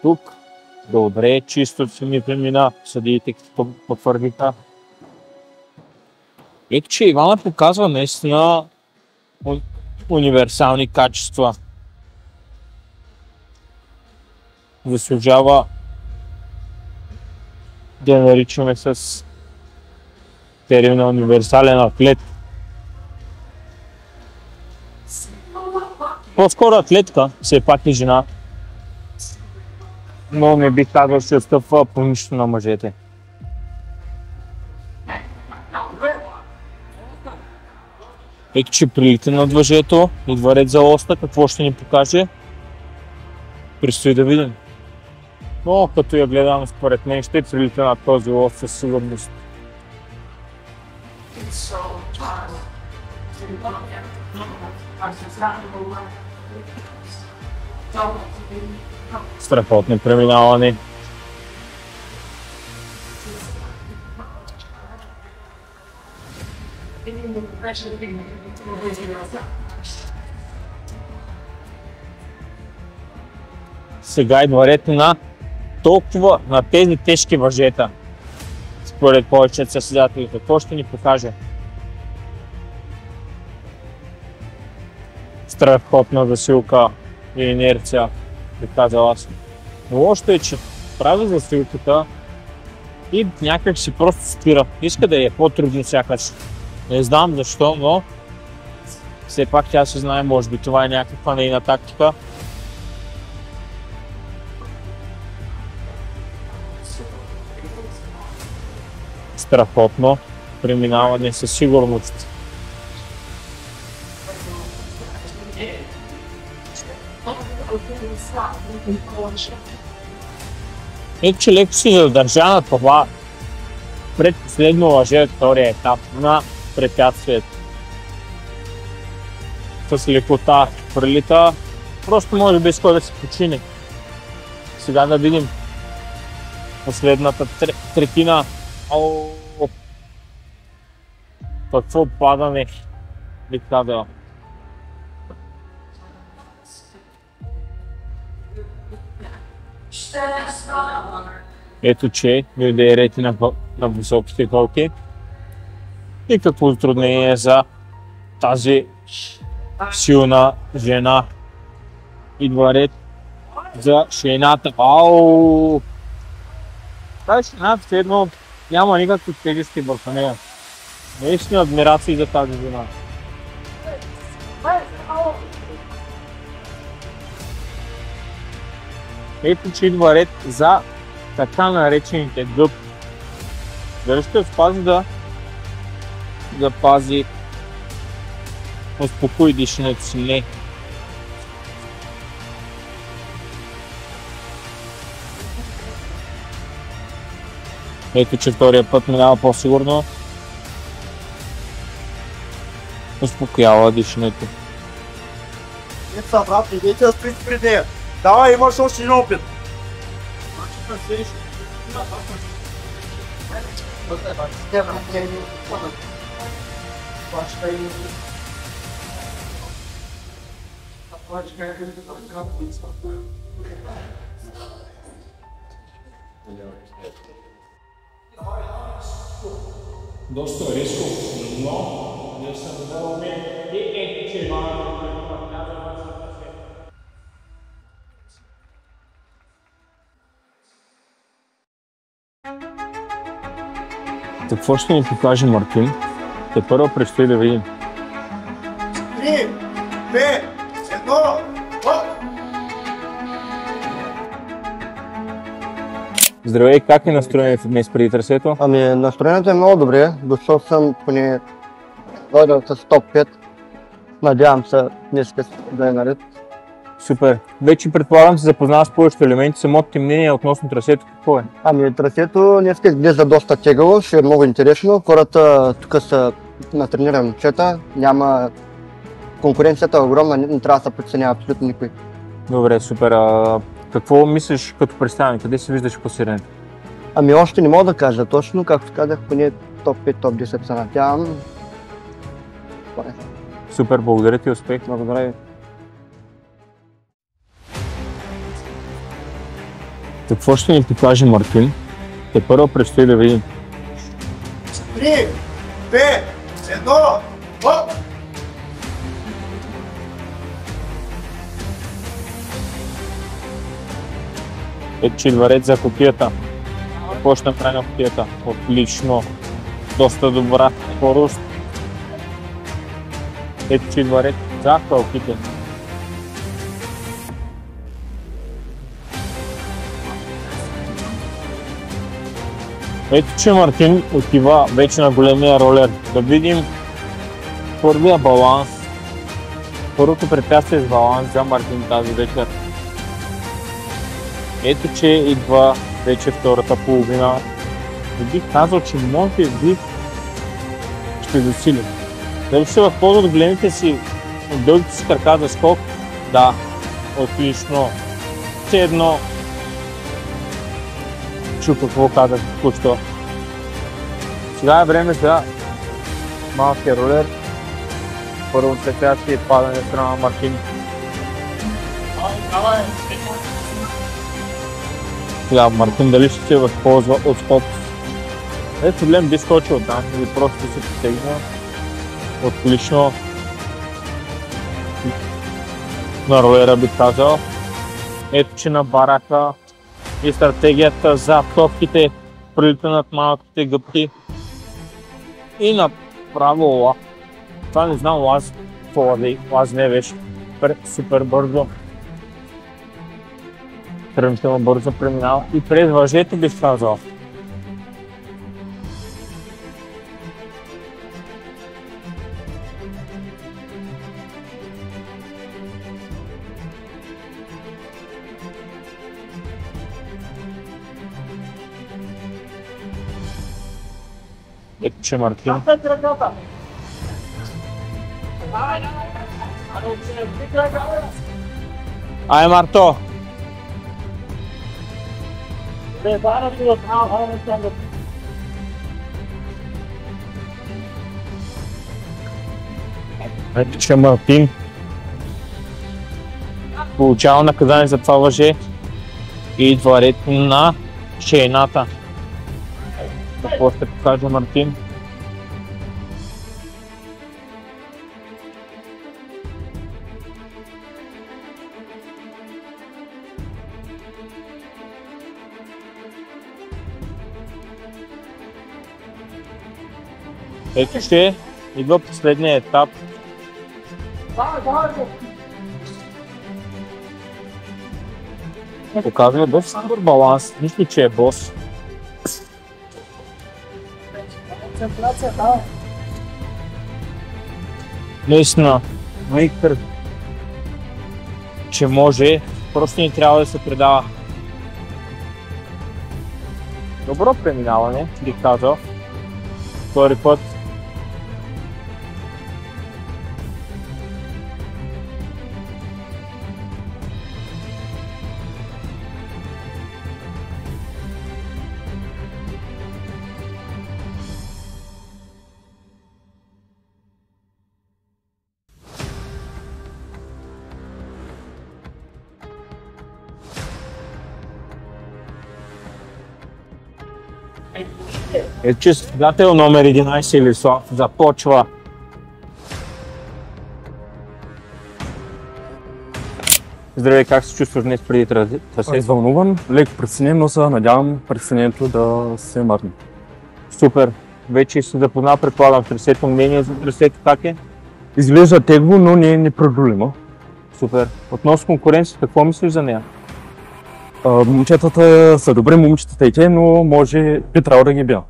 Тук добре, чисто си ми премина, съдиите потвърдиха. Ето, че Ивана показва наистина универсални качества. Заслужава да наричаме с термина универсален атлет. По-скоро атлетка, все пак и жена, но не бих казал, че отстъпва по нищо на мъжете. Ето, че прилита над въжето, идва ред за лоста, какво ще ни покаже? Предстои да видим. Но като я гледам, според мен ще прилита над този лост със сигурност. Страхотно преминаване. Сега идва ред на тези тежки въжета. Според повечето състезатели, какво ще ни покаже? Страхотна засилка и инерция, бих казал аз. Но лошото е, че прави засилката и някак си просто спира. Иска да е по-трудно сякаш. Не знам защо, но все пак тя се знае, може би това е някаква нейна тактика. Страхотно преминаване със сигурност. Ето, че леко си задържа на това предпоследно лъже, втория етап на препятствието. С лекота прелита, просто може би иска да се почине. Сега да видим последната третина. Какво падане, бих казал. Ето, че дойде рети на високите колки. И какво затруднение за тази силна жена. Идва ред за шейната. Тази шейната следно няма никакви тежести върху нея. Наистина адмирации за тази жена. Ето, че идва ред за така наречените дъб. Дали ще успази да запази, успокои дишането си? Не. Ето, че втория път минава по-сигурно. Успокоява дишането. Не са, брат, идете да стоите пред нея. Давай, имаш още един опит. Доста риско, но не съм задал мен и ето, че малко какво ще ни покаже Мартин? Те първо предстои да видим. 3, 2, 1, хоп! Здравей, как е настроението днес преди трасето? Ами, настроението е много добре. Дошъл съм поне дойдал с топ 5. Надявам се днес да е наред. Супер. Вече предполагам се запознава с повечето елементи. Самото ти мнение относно трасето какво е? Ами, трасето днес изглежда доста тегаво, ще е много интересно. Хората тук са натренирани момчета, няма конкуренцията е огромна, не трябва да се подценява абсолютно никой. Добре, супер. Какво мислиш като представяне? Къде се виждаш в класирането? Ами още не мога да кажа точно, както казах, поне топ 5, топ 10 се надявам. Супер, благодаря ти, успех. Благодаря ви. Какво ще ни покаже Мартин? Те първо предстои да видим. 3, 2, 1, хоп! Ето, че идва ред за кутията. Какво ще направи на кутията? Отлично. Доста добра скорост. Ето, че идва ред за кълките. Ето, че Мартин отива вече на големия ролер. Да видим първия баланс. Първото препятствие с баланс за Мартин тази вечер. Ето, че идва вече втората половина. И бих казал, че може би ще засили. Дали ще възползват от големите си, от дългите си крака за скок? Да, отлично. Все едно чу какво казах току-що. Сега е време за малкия ролер. Първо препятствие падане на страна на Мартин. Сега Мартин дали ще се възползва от скок. Е, проблем би скочил там или просто се потегна. Отлично. на ролера, бих казал. Ето, че на барака и стратегията за топките прилита над малките гъбки. И направо лак. Това не знам, лаз не беше супер бързо. Сравнително бързо преминава и през въжето, бих казал. Ето, че Мартин. Ай, Марто! Ето, че Мартин получава наказание за това въже и идва ред на шейната. Какво ще покаже Мартин? Ето ще идва последния етап. Показва доста добър баланс, нищо че е бос. Наистина, майстър, че може, просто ни трябва да се предава. Добро преминаване, бих казал. Втори път. Ето, че състезател номер 11 Илислав започва. Здравей, как се чувстваш днес преди трасе? Развълнуван, леко притеснен, но се надявам притеснението да се махне. Супер. Вече се запознал, предполагам, трасето, мнение за трасето как е? Изглежда тегло, но не е непреодолимо. Супер. Относно конкуренция, какво мислиш за нея? Момчетата са добри, момчетата и те, но може би трябва да ги бя.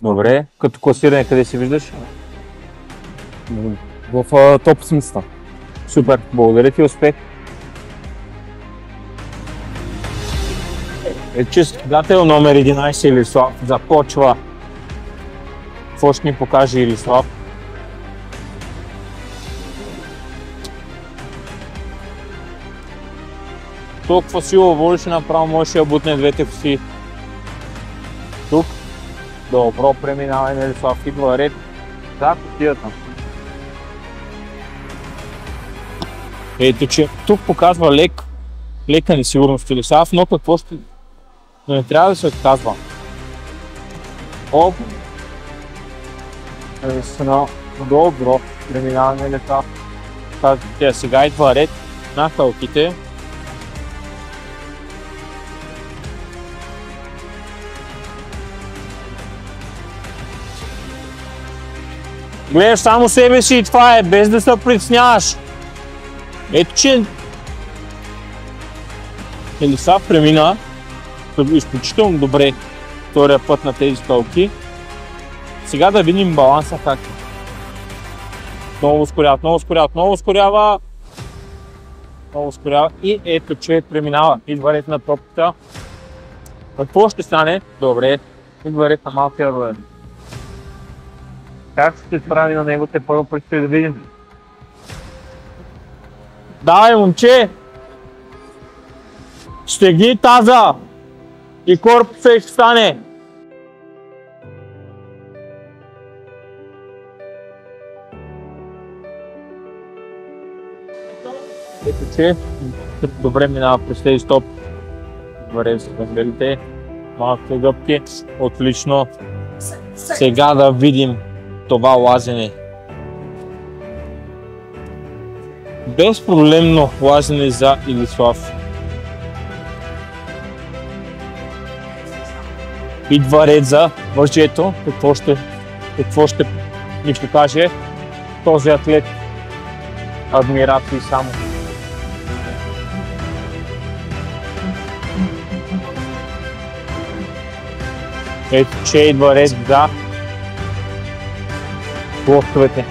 Добре. Като класиране къде се виждаш? В топ 80. Супер. Благодаря ти, успех. Че състезател номер 11 Илислав започва. Какво ще ни покаже Илислав? Толкова сила водеше направо, можеше да бутне двете коси. Тук. Добро преминаване на Илислав, идва ред за косията. Ето, че тук показва лека несигурност Илислав, но какво ще... Но не трябва да се отказва. Оп! Добро преминаване на Илислав. Сега идва ред на халките. Гледаш само себе си и това е, без да се притесняваш. Ето, че Илислав премина изключително добре втория път на тези стълки. Сега да видим баланса как. Много ускорява. И ето, че преминава. Идва ред на топката. Какво ще стане? Добре. Идва ред на малкия ролер. Как ще се справи на него, те първо предстои да видим. Давай, момче! Стегни таза! И корпуса ще стане! Ето, че добре минава през тези стоп. Добре с венделите, малките гъбки. Отлично. Сега да видим това лазене. Безпроблемно лазене за Илислав. Идва ред за въжето. Какво ще ни покаже този атлет? Адмирации само. Ето, че идва ред за локтовете.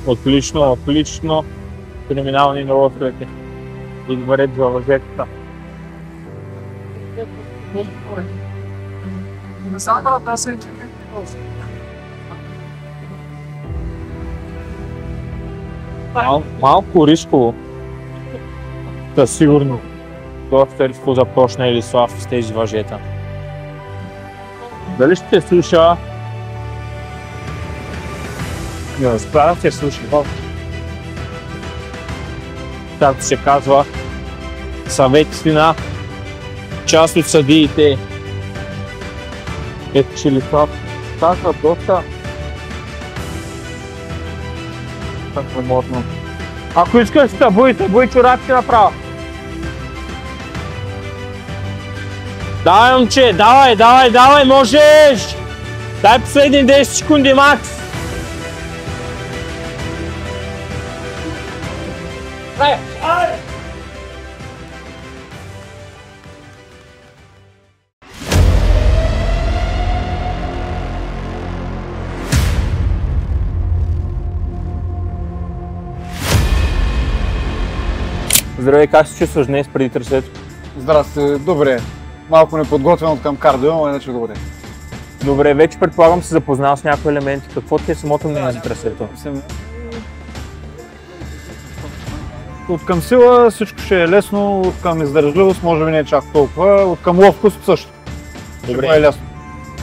Отлично. Преминаване на локтовете. Идва ред за въжетата. Малко рисково. Да, сигурно. Доста рисково започна Илислав с тези въжета. Дали ще те слуша? Не разбира да те слуша. Както се казва, съветите на част от съдиите. Ето, че Илислав казва доста модно. Ако искаш да буй чорапите направо. Давай, момче, давай, можеш! Дай последни 10 секунди макс! Здравей, как се чувстваш днес преди трасето? Здрасти, добре. Малко неподготвен от към кардио, но иначе добре. Добре, вече предполагам се запознал с някои елементи. Какво ти е самото мнение за трасето? От към сила всичко ще е лесно, от към издържливост може би не е чак толкова, от към ловкост също. Добре. Ще е лесно.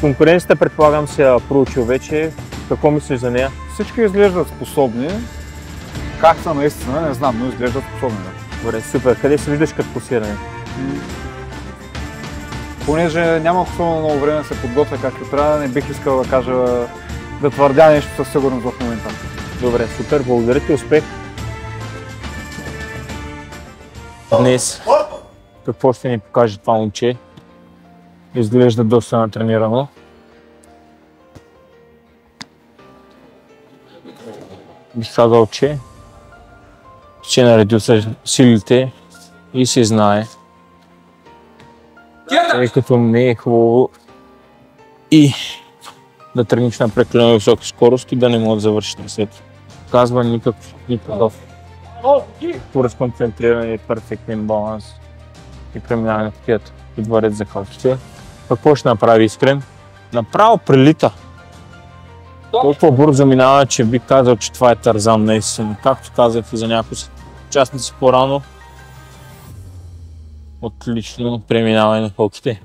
Конкуренцията предполагам се проучил вече. Какво мислиш за нея? Всички изглеждат способни. Как са наистина, не знам, но изглеждат способни. Добре, супер. Къде се виждаш като класиране? Понеже нямах особено много време да се подготвя както трябва, не бих искал да кажа, да твърдя нещо със сигурност в момента. Добре, супер, благодаря ти, успех! Днес какво ще ни покаже това момче? Изглежда доста натренирано. Бих казал, че е наредил силите и се знае. Тъй като не е хубаво и да тръгнеш на прекалено висока скорост и да не може да завършиш трасето. Казва никакъв разконцентриране, перфектен баланс и преминаване на такивата. Идва ред за халките. Какво ще направи Искрен? Направо прилита. Толкова бързо минава, че бих казал, че това е Тарзан наистина. Както казах и за някои участници по-рано. Отлично преминаване на халките.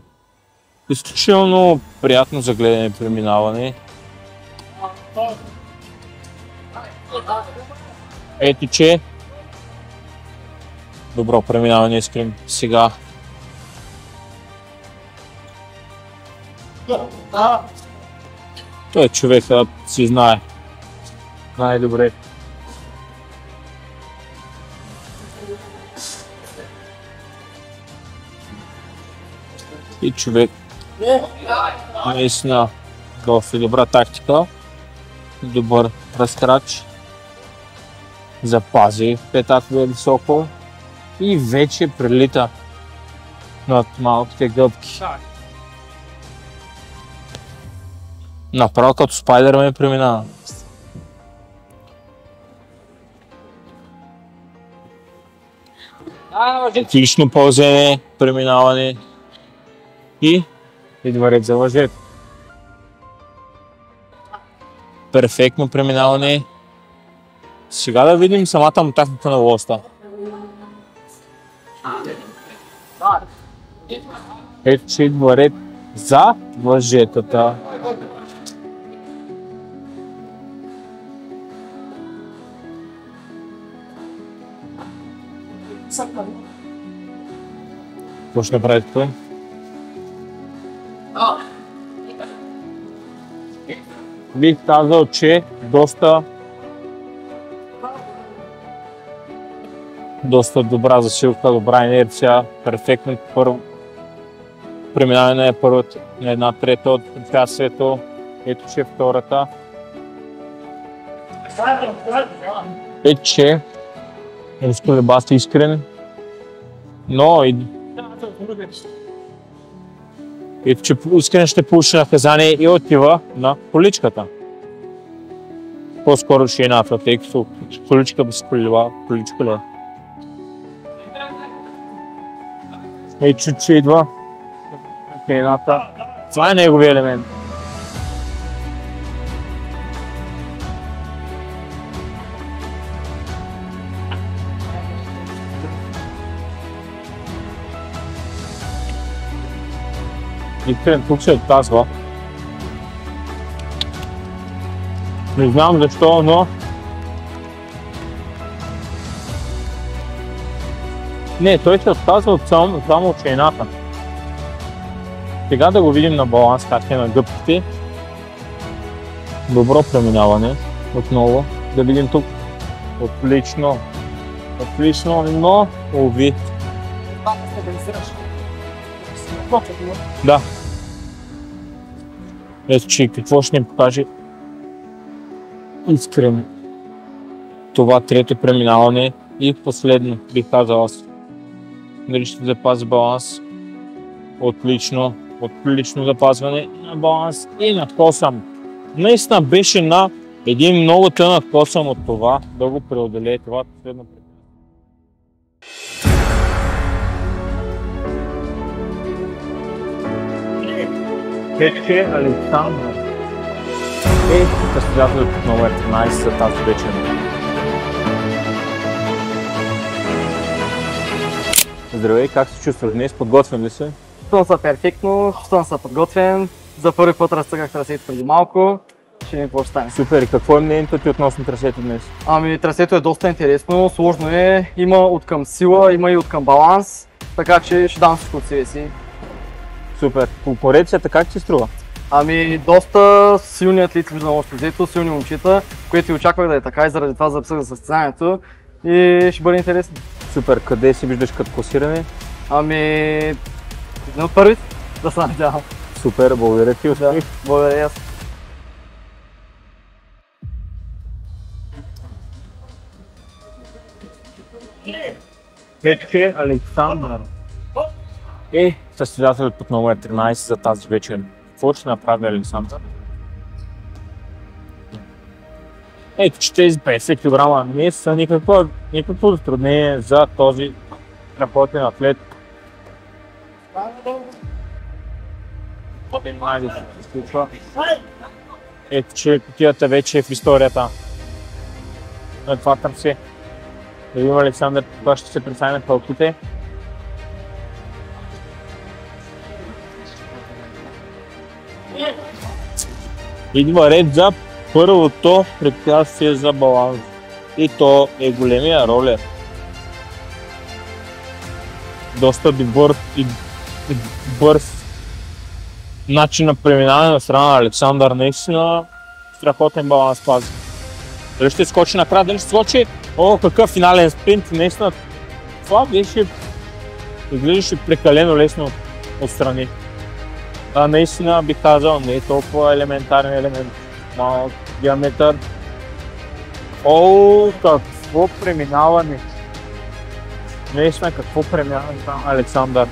Изключително приятно за гледане преминаване. Ето, че добро преминаване, Искрен. Сега той човекът си знае най-добре. И човек наистина доста добра тактика, добър разкрач, запази петата високо и вече прилита над малките гъбки. Направо като Спайдермен преминава. Отлично пълзене, преминаване и идва ред за въжето. Перфектно преминаване. Сега да видим самата му техника на лоста. Ето, че идва ред за въжетата. Какво ще направи той? бих казал, че доста добра засилка, добра инерция, перфектно първо преминаване на първата, на една трета от препятствието. Ето, че втората. Ето, че разколебаste Искрен, но ето, че Искрен ще получи наказание и отива на количката. По-скоро ще е едната, тъй като количка би се колила, количка ли. Ето, че идва едната. Това е неговия елемент. Искрен тук се отказва. Не знам защо, но... Не, той се отказва от само от шейната. Сега да го видим на баланс как е на гъбките. Добро преминаване отново. Да видим тук. Отлично. Отлично, но уви. Да. Ето, че какво ще ни покаже Искрен. Това трето преминаване и последно, бих казал аз. Дали ще запази баланс? Отлично. Отлично запазване на баланс и на косъм. Наистина беше на един много тънък косъм от това да го преодолее това последно преминаване. Петче Александър е състезателят номер 13 за тази вечер. Здравей, как се чувстваш днес? Подготвен ли си? Чувствам се перфектно, чувствам се подготвен. За първи път разцъках трасето преди малко. Ще видим какво ще стане. Супер, и какво е мнението ти относно трасето днес? Ами трасето е доста интересно, сложно е. Има от към сила, има и от към баланс. Така че ще дам всичко от себе си. Супер. Конкуренцията как ти струва? Ами доста силни атлети виждам още взето, силни момчета, което и очаквах да е така и заради това записах за състезанието и ще бъде интересно. Супер, къде си виждаш като класиране? Ами един от първите, да се надявам. Супер, благодаря ти, успех. Да, благодаря и аз. Петче Александър е състезателят под номер 13 за тази вечер. Какво ще направи Александър? Ето, че тези 50 кг не са никакво затруднение за този страхотен атлет. Ето, че кутията вече е в историята на това трасе. Да видим Александър, кога ще се представи на пълките. Идва ред за първото препятствие за баланс. И то е големия ролер. Доста добър и бърз начин на преминаване на страна на Александър. Наистина страхотен баланс пази. Дали ще скочи накрая, дали ще скочи? О, какъв финален спринт! Наистина това беше... изглеждаше прекалено лесно отстрани. Наистина бих казал, не е толкова елементарен елемент. Малък диаметър. О, какво преминаване! Наистина какво преминаване там Александър.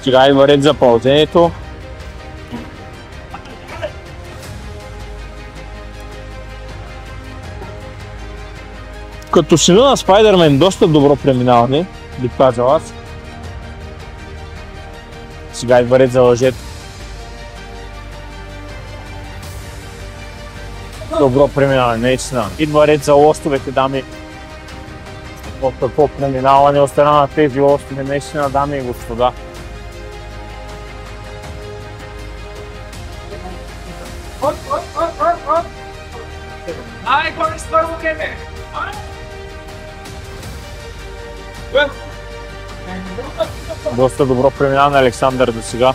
Сега идва ред за пълзението. Като сина на Спайдермен доста добро преминаване, бих казал аз. Сега идва ред за лъжето. Добро преминаване, наистина. Идва ред за лостовете, дами. О, какво преминаване от страна на тези лостове, наистина, дами и господа. Ай, кой ще първо кеме? Доста добро преминаване на Александър до сега.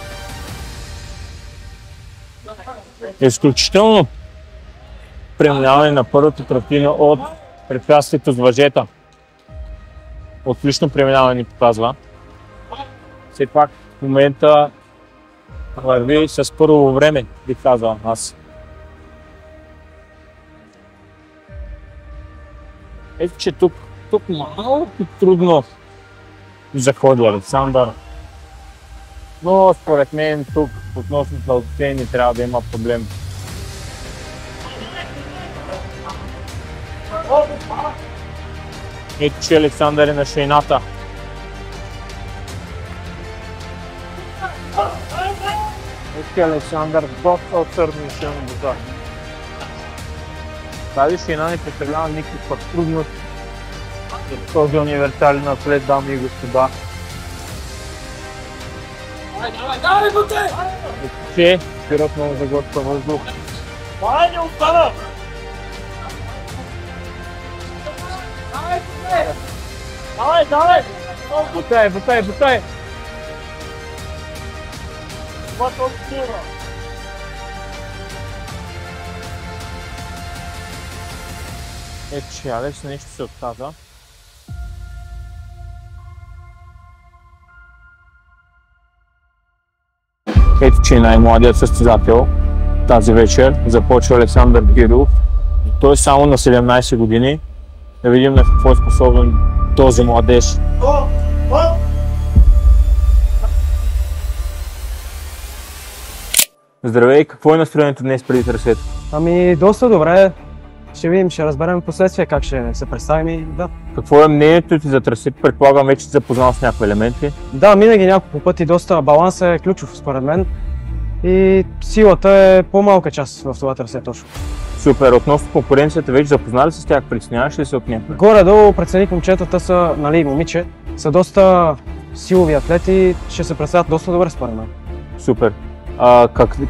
Изключително преминаване на първата тръпина от препятствието с въжета. Отлично преминаване ни показва. Все пак в момента върви с първо време, бих казал аз. Ето, че тук малко трудно заходи Александър. Но според мен тук относно дължините не трябва да има проблем. Ето, че Александър е на шейната. Ето, че Александър доста отсърдно и силно бота. Тази шейна не представлява никаква трудност за този универсален атлет, дами и господа. Давай, буте! Ето, че вперед много заготвя въздух. Давай, не остана! Давай! Бутай! Ето, че Алекс нещо се отказа. Ето, че най-младият състезател тази вечер започва Александър Кирилов. Той е само на 17 години. Да видим на какво е способен този младеж. Здравей, какво е настроението днес преди трасето? Ами доста добре. Ще видим, ще разберем последствия как ще се представим и да. Какво е мнението ти за трасето? Предполагам, вече си запознал с някои елементи. Да, минаги няколко пъти доста. Балансът е ключов според мен. И силата е по-малка част в това трасе точно. Супер, относно конкуренцията, вече запознали се с тях, притесняваш ли се от някой? Горе-долу прецених момчетата са, момиче, са доста силови атлети, ще се представят доста добре според мен. Супер.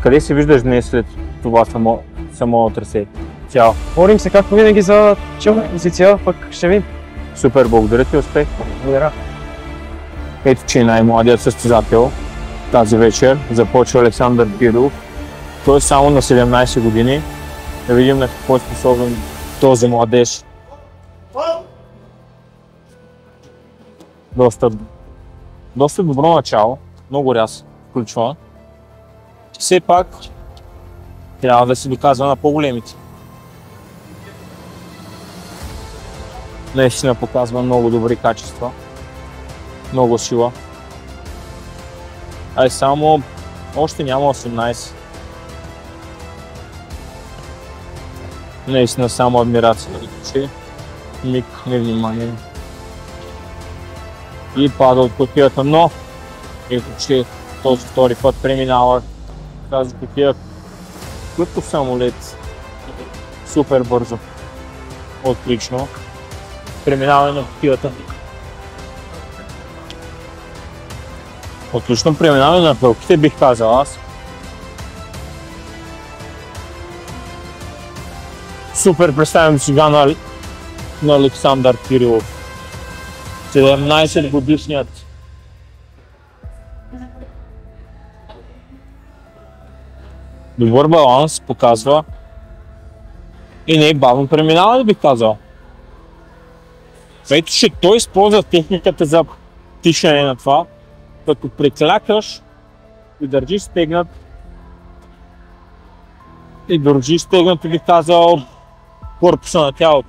Къде се виждаш днес след това само трасе? Цяло. Борим се както винаги за челна позиция, пък ще видим. Супер, благодаря ти, успех. Благодаря. Ето, че най-младият състезател тази вечер започва Александър Кирилов. Той е само на 17 години. Да видим на какво е способен този младеж. Доста добро начало, много ряз включва. Все пак трябва да се доказва на по-големите. Наистина показва много добри качества, много сила. Ай само още няма 18. Наистина само адмирация, че миг невнимание. И пада от кутията, но ето, че този втори път преминава тази кутия като самолет. Супер бързо. Отлично. Преминаване на кутията. Отлично преминаване на пълките, бих казал аз. Супер представям сега на Александър Кирилов. 17 годишният. Добър баланс показва и не е бавно преминаване, бих казал. Ето, че той използва техниката за тишане на това, като преклякаш и държиш стегнат. И държиш стегнат, бих казал, корпуса на тялото.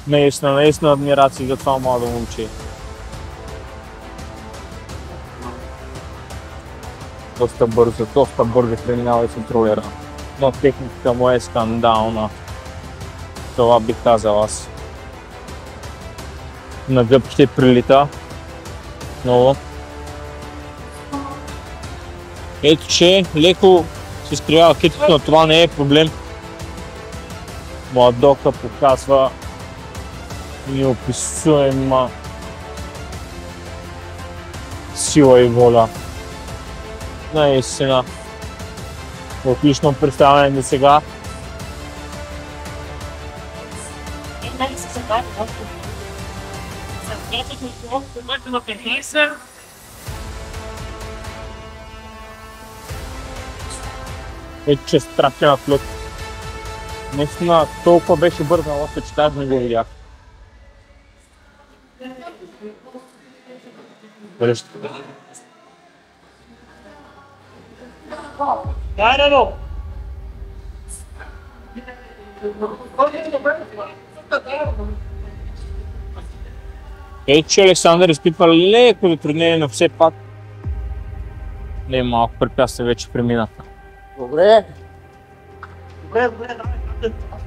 Наистина адмирация за това младо момче. Доста бързо преминава и контролира. Но техниката му е скандална. Това бих казал аз. На гъбките прилита. Много. Ето, че леко се изкривява китото, но това не е проблем. Младока показва неописуема сила и воля. Наистина. Отлично представяне до сега. че страхтена флют. Наистина толкова беше бърза лоста, че даже не го видях. Дай, Рено! Че Александър изпитва леко затруднение, но все пак не малко препятствия вече преминаха. Добре, давай.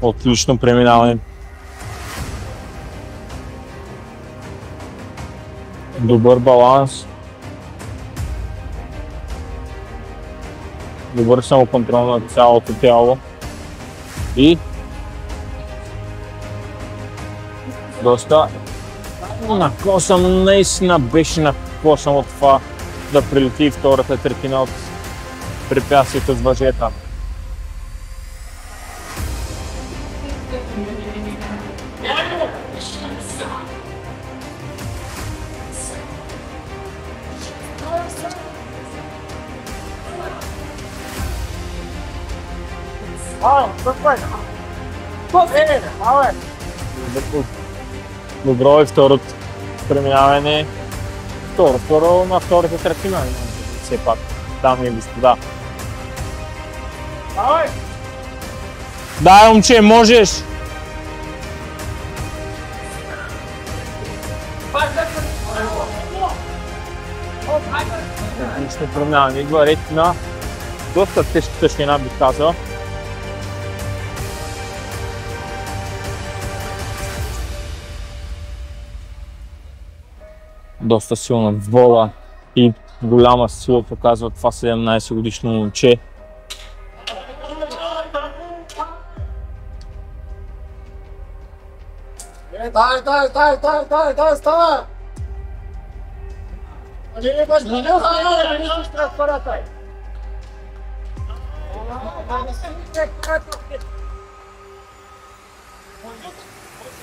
Отлично преминаване. Добър баланс. Добър самоконтрол на цялото тяло. И доста накосъм, наистина беше накосъм от това да прилети втората третина от препятствието с въжета. Добро е второто преминаване. Второ на втората третина. Все пак, дами и господа. Дай, момче, можеш! Отлично преминаване. Идва ред на доста тежка тъжнина, бих казал. Доста силна воля и голяма сила показва това 17 годишно момче. Дай, става!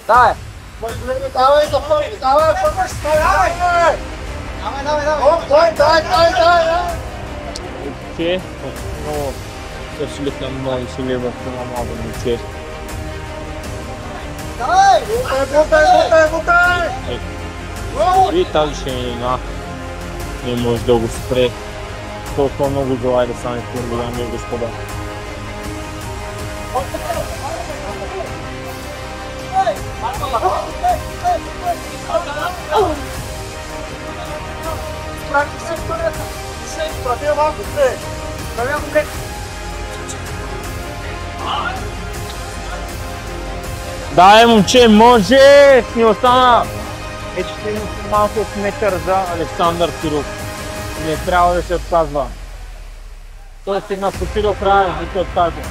Давай! Момче, много търсилите много сили в това младо момче. И тази ширина не може да го спре. Толкова много желая да стане първи, дами и господа. Дай, момче, може! Не остана! Ето ще има малко от метър за Александър Киров. Не трябва да се отказва. Той стигна почти до края, не се отказва.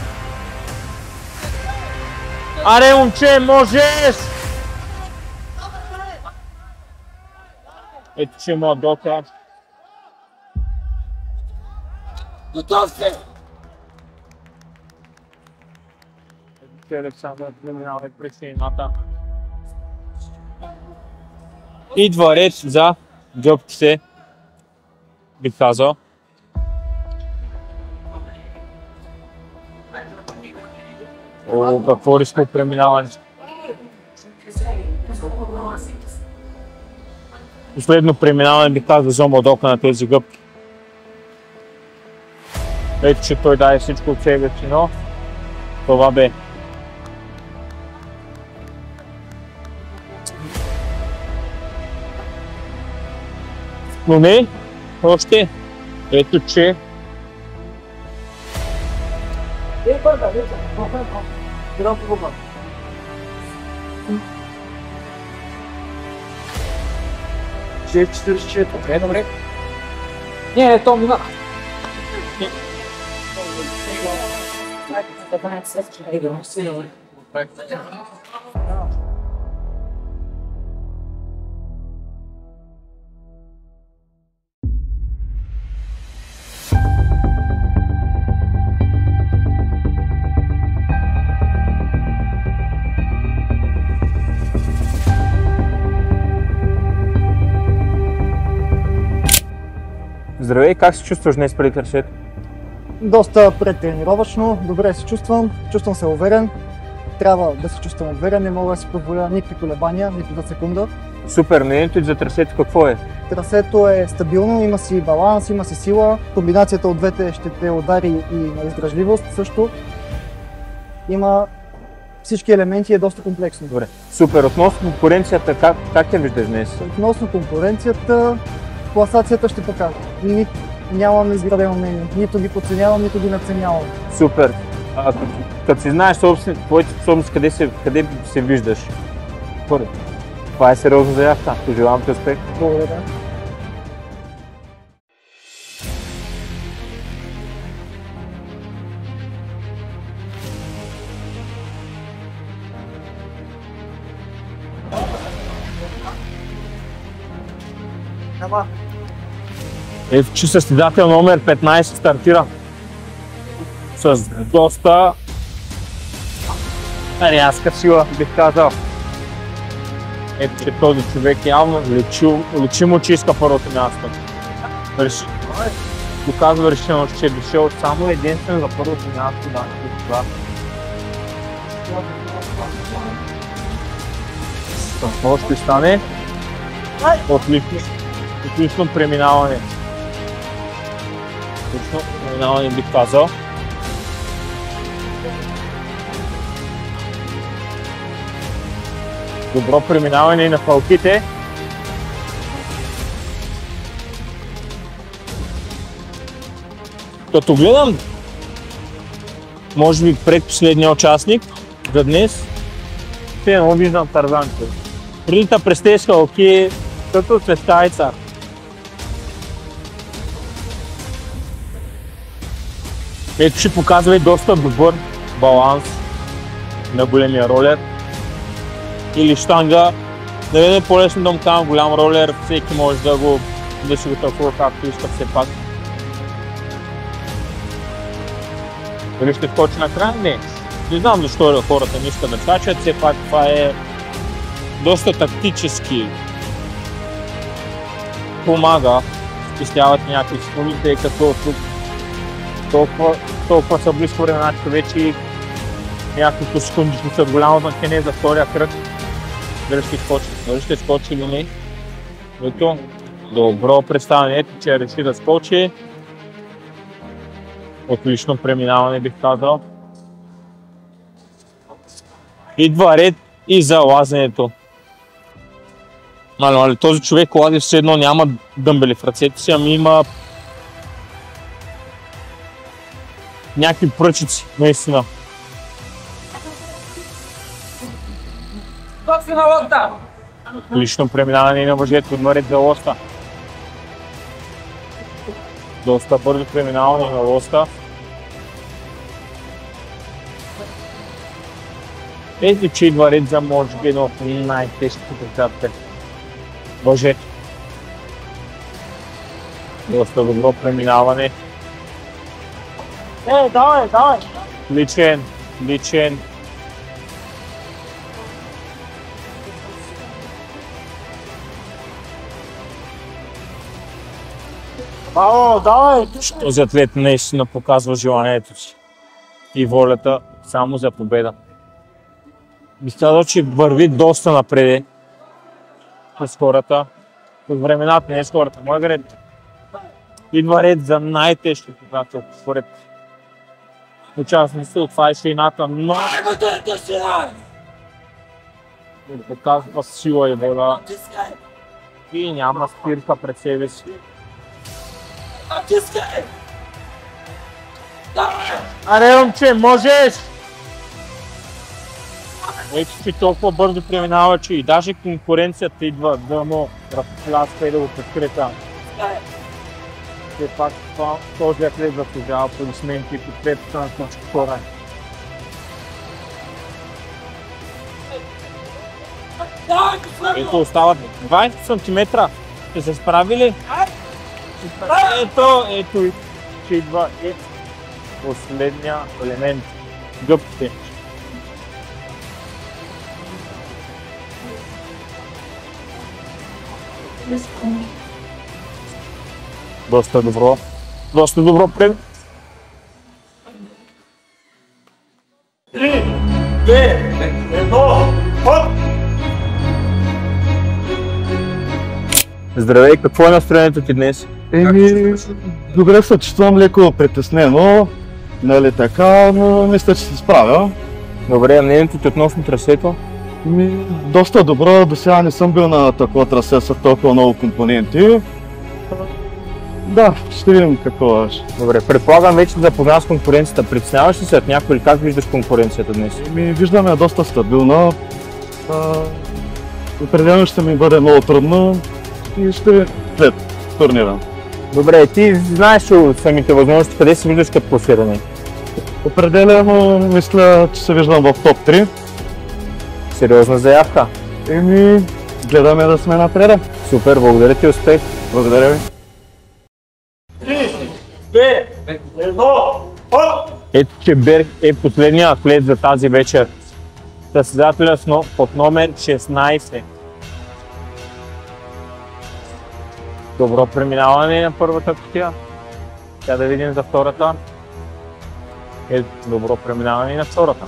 Аре, момче, можеш! Ето, че има дока. Готов сте! Ето, че Александър преминава през ширината. Идва ред за джобките, бих казал. О, какво риско преминаване. Последно преминаване бих казал за модока на тези гъбки. Ето, че той даде всичко от себе си, но това бе. Но не, още. Ето, че Добре. Не, то мина. Здравей, как се чувстваш днес преди търсет? Доста предтренировъчно, добре се чувствам се уверен. Трябва да се чувствам уверен, не мога да си позволя никакви колебания, нито за секунда. Супер, мнението за трасето какво е? Трасето е стабилно, има си баланс, има си сила. Комбинацията от двете ще те удари и на издръжливост също. Има всички елементи, е доста комплексно. Добре. Супер, относно конкуренцията, как те виждаш днес? Относно конкуренцията, класацията ще покаже. Нямам изградено мнение. Нито ги подценявам, нито ги надценявам. Супер. Като си знаеш твоите способности, къде се виждаш? Това е сериозна заявка. Пожелавам ти успех. Благодаря. Че състезател номер 15 стартира с доста рязка сила, бих казал. Ето, че този човек явно личи му, че иска първото място. Доказва решено, че е дошъл само единствено за първото място. Да, какво ще стане? Отлично преминаване. Отлично преминаване бих казал. Добро преминаване и на фалките. Като гледам, може би предпоследния участник за днес, едно виждам Тарзанче. Прилита през тези халки, като светкайца. Ето ще показва и доста добър баланс на големия ролер. Или щанга. Наведно е по-лесно да му казвам голям ролер, всеки може да си го тълкува както иска все пак. Дали ще скочи накрая? Не знам защо хората не искат да скачат, все пак това е доста тактически помага, спестяват някакви секунди, тъй като толкова са близко времена, че вече няколко секунди ще са голямо значение за втория кръг. Дали ще скочи или не. Ето, добро представяне, ето, че реши да скочи. Отлично преминаване бих казал. Идва ред и за лазенето. Този човек лади все едно няма дъмбели в ръцете си, ами има някакви пръчици, наистина. Отлично преминаване и на мъжете, идва ред за лоста. Доста бързо преминаване на лоста. Ето, че идва ред за може би едно от най-тежките председатели. Мъжете. Доста добро преминаване. Давай! Личен. Давай! Този атлет наистина показва желанието си и волята само за победа. Мисля, че върви доста напред с хората, с времената, не с хората. Моя ред идва ред за най-тежки показател според участниците. Това е шейната, но показва сила и воля и няма спирка пред себе си. Аре, момче, можеш! Ето, че толкова бързо преминава, че и даже конкуренцията идва да му разпляска и да го подкрепя. Все пак този атлет заслужава аплодисменти и подкрепата на всички хора. Ето, остават 20 см. Ще се справи ли? Ето, че идва последния елемент. Гъбките. Доста добро 3, 2, 1, хоп! Здравей, какво е настроението ти днес? Добре се чувствам, леко притеснено, нали така, но мисля, че се справя. Добре, а мнението ти относно трасето? Доста добро, до сега не съм бил на такова трасе с толкова много компоненти. Да, ще видим какво е. Добре, предполагам вече да запознаваш с конкуренцията. Притесняваш ли се от някой или как виждаш конкуренцията днес? Виждаме доста стабилна. Определено ще ми бъде много трудно и ще след турнира. Добре, ти знаеш самите възможности, къде се виждаш като класиране? Определено мисля, че се виждам в топ 3. Сериозна заявка? Гледаме да сме напред. Супер, благодаря ти, успех. Благодаря ви. 3, 2, 1, хоп! Ето, че Берг е последният атлет за тази вечер. Състезателят под номер 16. Добро преминаване на първата кутия. Сега да видим за втората. Добро преминаване на втората.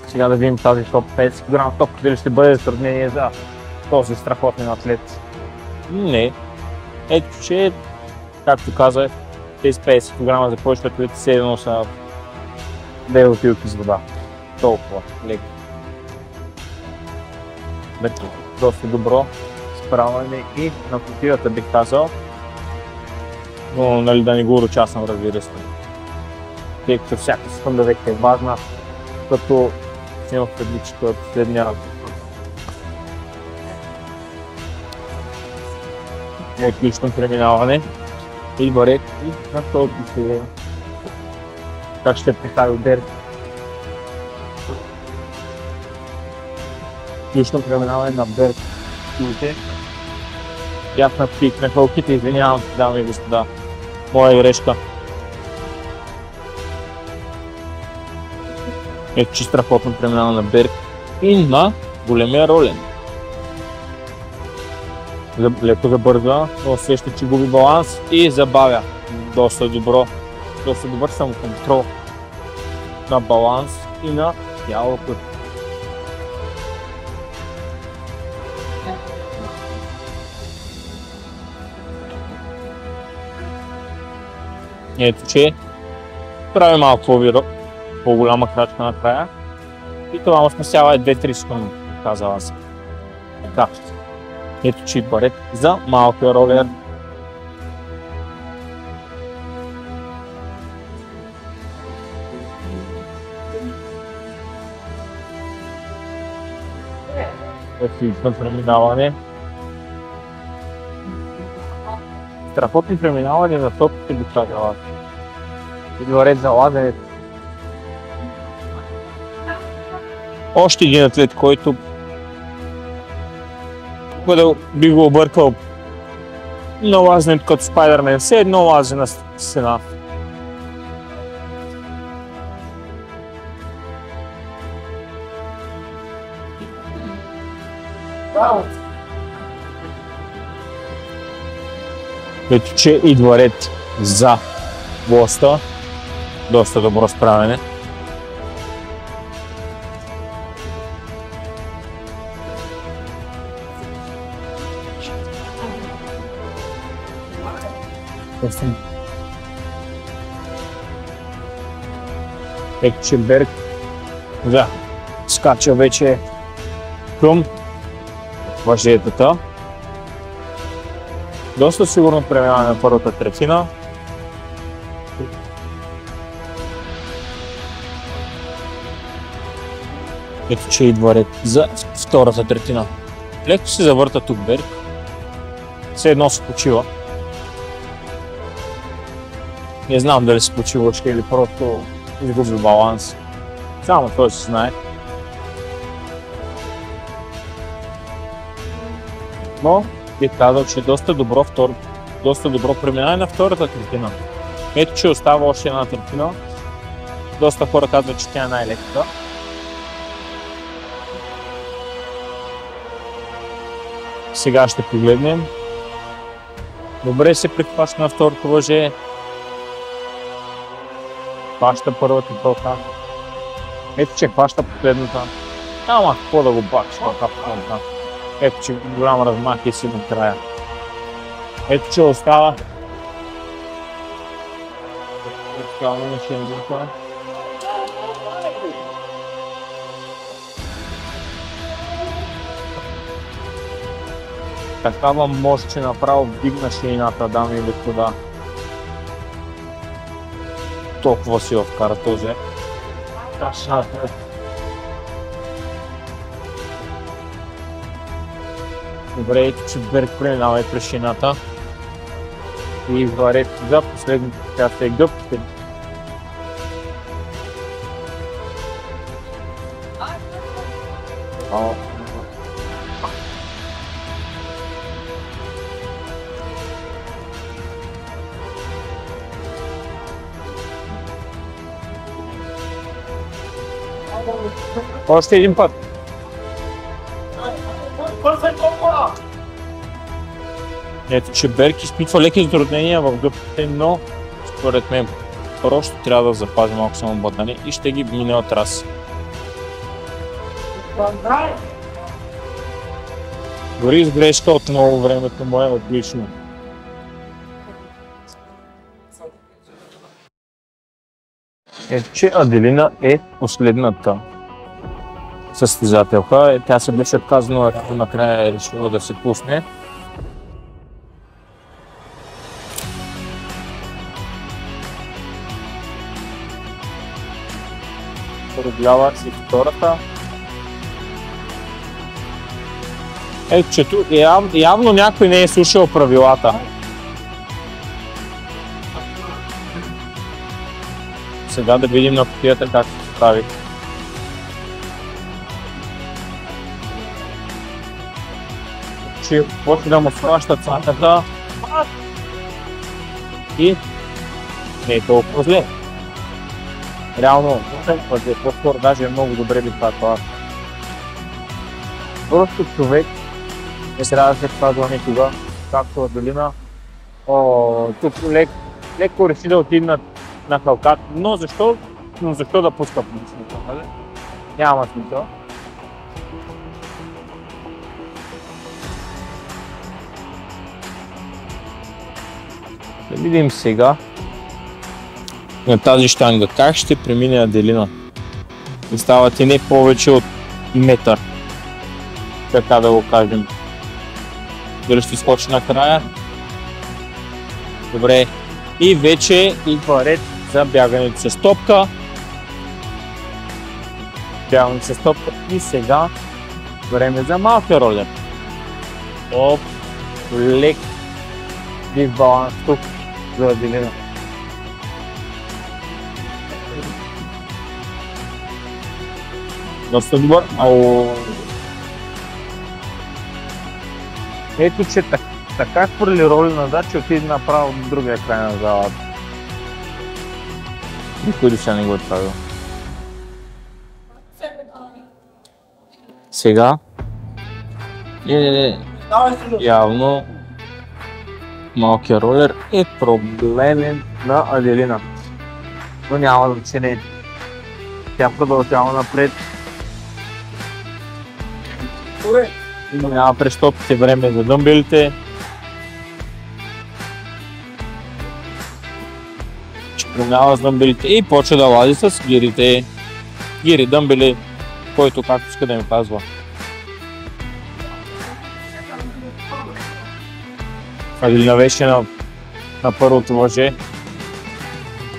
Сега да видим тази топ 50 кг топка, дали ще бъде затруднение за този страхотен атлет. Не. Ето, че, както казах, тези 50 кг за повечето атлети все едно са 2 бутилки с вода. Толкова леко. Доста добро справяне и на кутията, бих казал. Но нали, да не го урочасвам, разбира се. Тъй като всяка секунда вече е важна, като имах предвид, че е последния раз. Отлично преминаване. Идва ред и на този се. Как ще представи Берг. Отлично преминаване на Берг. И аз напикнах хълките, извинявам се, дами и господа. Моя грешка. Ето, че страхотно преминаване на Берг и на големия Ролен. Леко забърза, но усеща, че губи баланс и забавя. Доста добър самоконтрол на баланс и на тялото. Ето, че прави малко по-голяма крачка накрая и това му смесява 2-3 секунди, казала се. Така. Ето, че идва ред за малкия ролер. Отлично преминаване. Страхотни преминаване на топите до казала. Идва ред за лазенето. Още един атлет, който би го объркал на лазенето като Спайдермен. Все едно лази на стена. Ето, че идва ред за лоста. Доста добро справяне. Ето, че Берг скача вече към въжетата. Доста сигурно преминаване на първата третина. Ето, че идва ред за втората третина. Леко се завърта тук Берг. Все едно се почива. Не знам дали се почива още или просто изгуби баланс. Само той се знае. Но бих казал, че е доста добро преминаване на втората третина. Ето, че остава още една третина. Доста хора казват, че тя е най-леката. Сега ще погледнем. Добре се прихваща на второто въже. хваща първата пълка. Ето, че хваща последната. Няма какво да го бачи на капитана. Ето, че голям размах и си накрая. Ето, че остава. Остава на Шензенка. Такава мощ, че направо вдигна шейната, дами и господа. Толкова си вкара този. Добре, ето че Берг преминава и през шината. И варят за последните част е гъбките. Още един път. Ето, че Берг изпитва леки затруднения в гъбките, но според мен просто трябва да запази малко самообладание и ще ги мине от раз. Дори с грешка отново времето му е отлично. Ето, че Аделина е последната състезателка. Тя се беше отказана, като накрая е решила да се пусне. Продлява си втората. Ето, че тук явно някой не е слушал правилата. Сега да видим на кутията как се прави. Че почне да му схваща цаката и не е толкова зле. Реално, по-скоро даже е много добре би това. Просто човек не трябва да се казва никога, както Аделина. Тук леко реши да отиде на халкат, но защо да пуска по мисълта? Няма смисъл. Да видим сега на тази щанга как ще премине Аделина. Остават и не повече от метър, така да го кажем. Дали ще скочи накрая? Добре. И вече идва ред за бягането с топка. Бягането с топка и сега време за малкия ролер. Оп, лек дисбаланс тук за Аделина. Доста добър. Ето, че така хвърли роли назад, че отиде направо до другия край на залата. Никой до сега не го е правил. Сега явно малкият ролер е проблемен на Аделина. Но няма значение. Тя продължава напред. Няма през топките време за дъмбелите. Преминава с дъмбелите и почва да лади с гирите. Гири, дъмбели, който както иска да ми казва. Аделина беше на първото въже.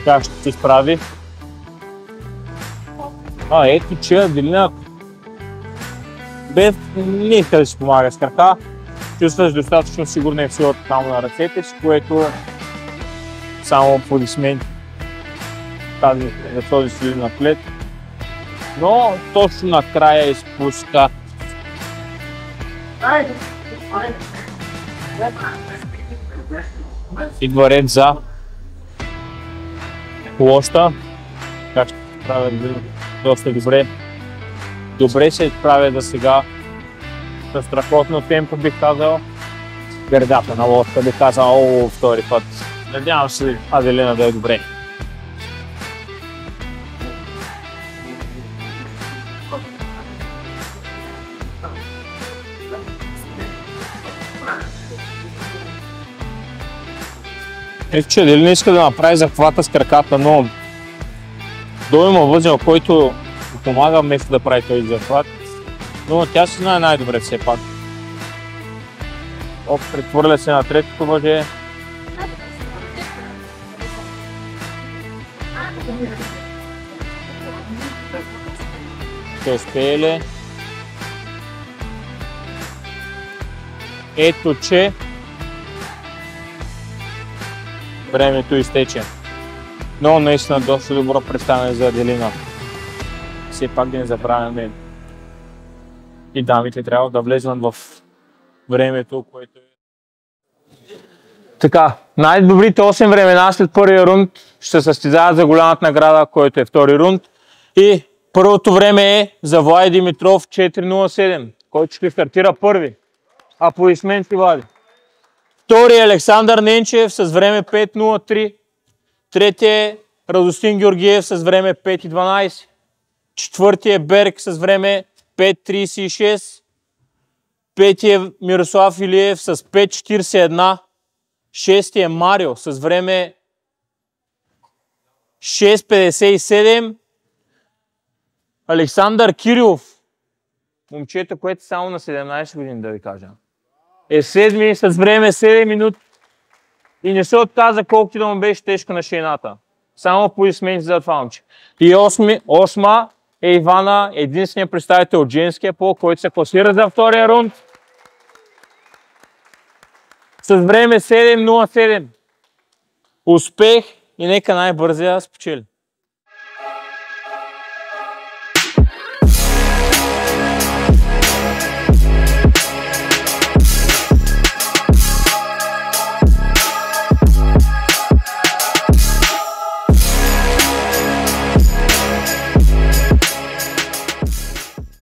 Как ще се справи? Ето, че Аделина не иска да си помага с крака. Чувстваш достатъчно сигурна в силата само на ръцете, с което само аплодисменти за този силен атлет. Но точно накрая изпуска. Идва ред за площа. Как ще се правят доста добре. Добре се изправя за сега. Със страхотно темпо бих казал. Гърдата на лодка бих казал втори път. Надявам се Аделина да е добре. Ето, че дали не иска да направи захвата с краката, но долу има възел, който помага вместо да прави този захват. Но тя си знае най-добре все пак. Оп, прехвърля се на третото въже. Ще успее ли? Ето, че времето изтече. Но наистина доста добро представяне за Аделина. Все пак да не забравяме. И дамите трябва да влезнат в времето, което е. Така, най-добрите 8 времена след първия рунд ще се състезават за голямата награда, който е втори рунд. И първото време е за Влади Димитров 4.07, който ще стартира първи. Аплодисменти, Влади. Втори е Александър Ненчев с време 5.03. Трети е Радостин Георгиев с време 5.12. Четвърти е Берг с време 5.36. Пети е Мирослав Илиев с 5.41. Шести е Марио с време 6.57. Александър Кирилов, момчето, което е само на 17 години, да ви кажа, е седми с време 7 минути и не се отказа колкото да му беше тежко на шейната. Само аплодисменти за това момче. И осма е Ивана, единственият представител от женския пол, който се класира за втория рунд с време 7.07. Успех и нека най-бързия спечели.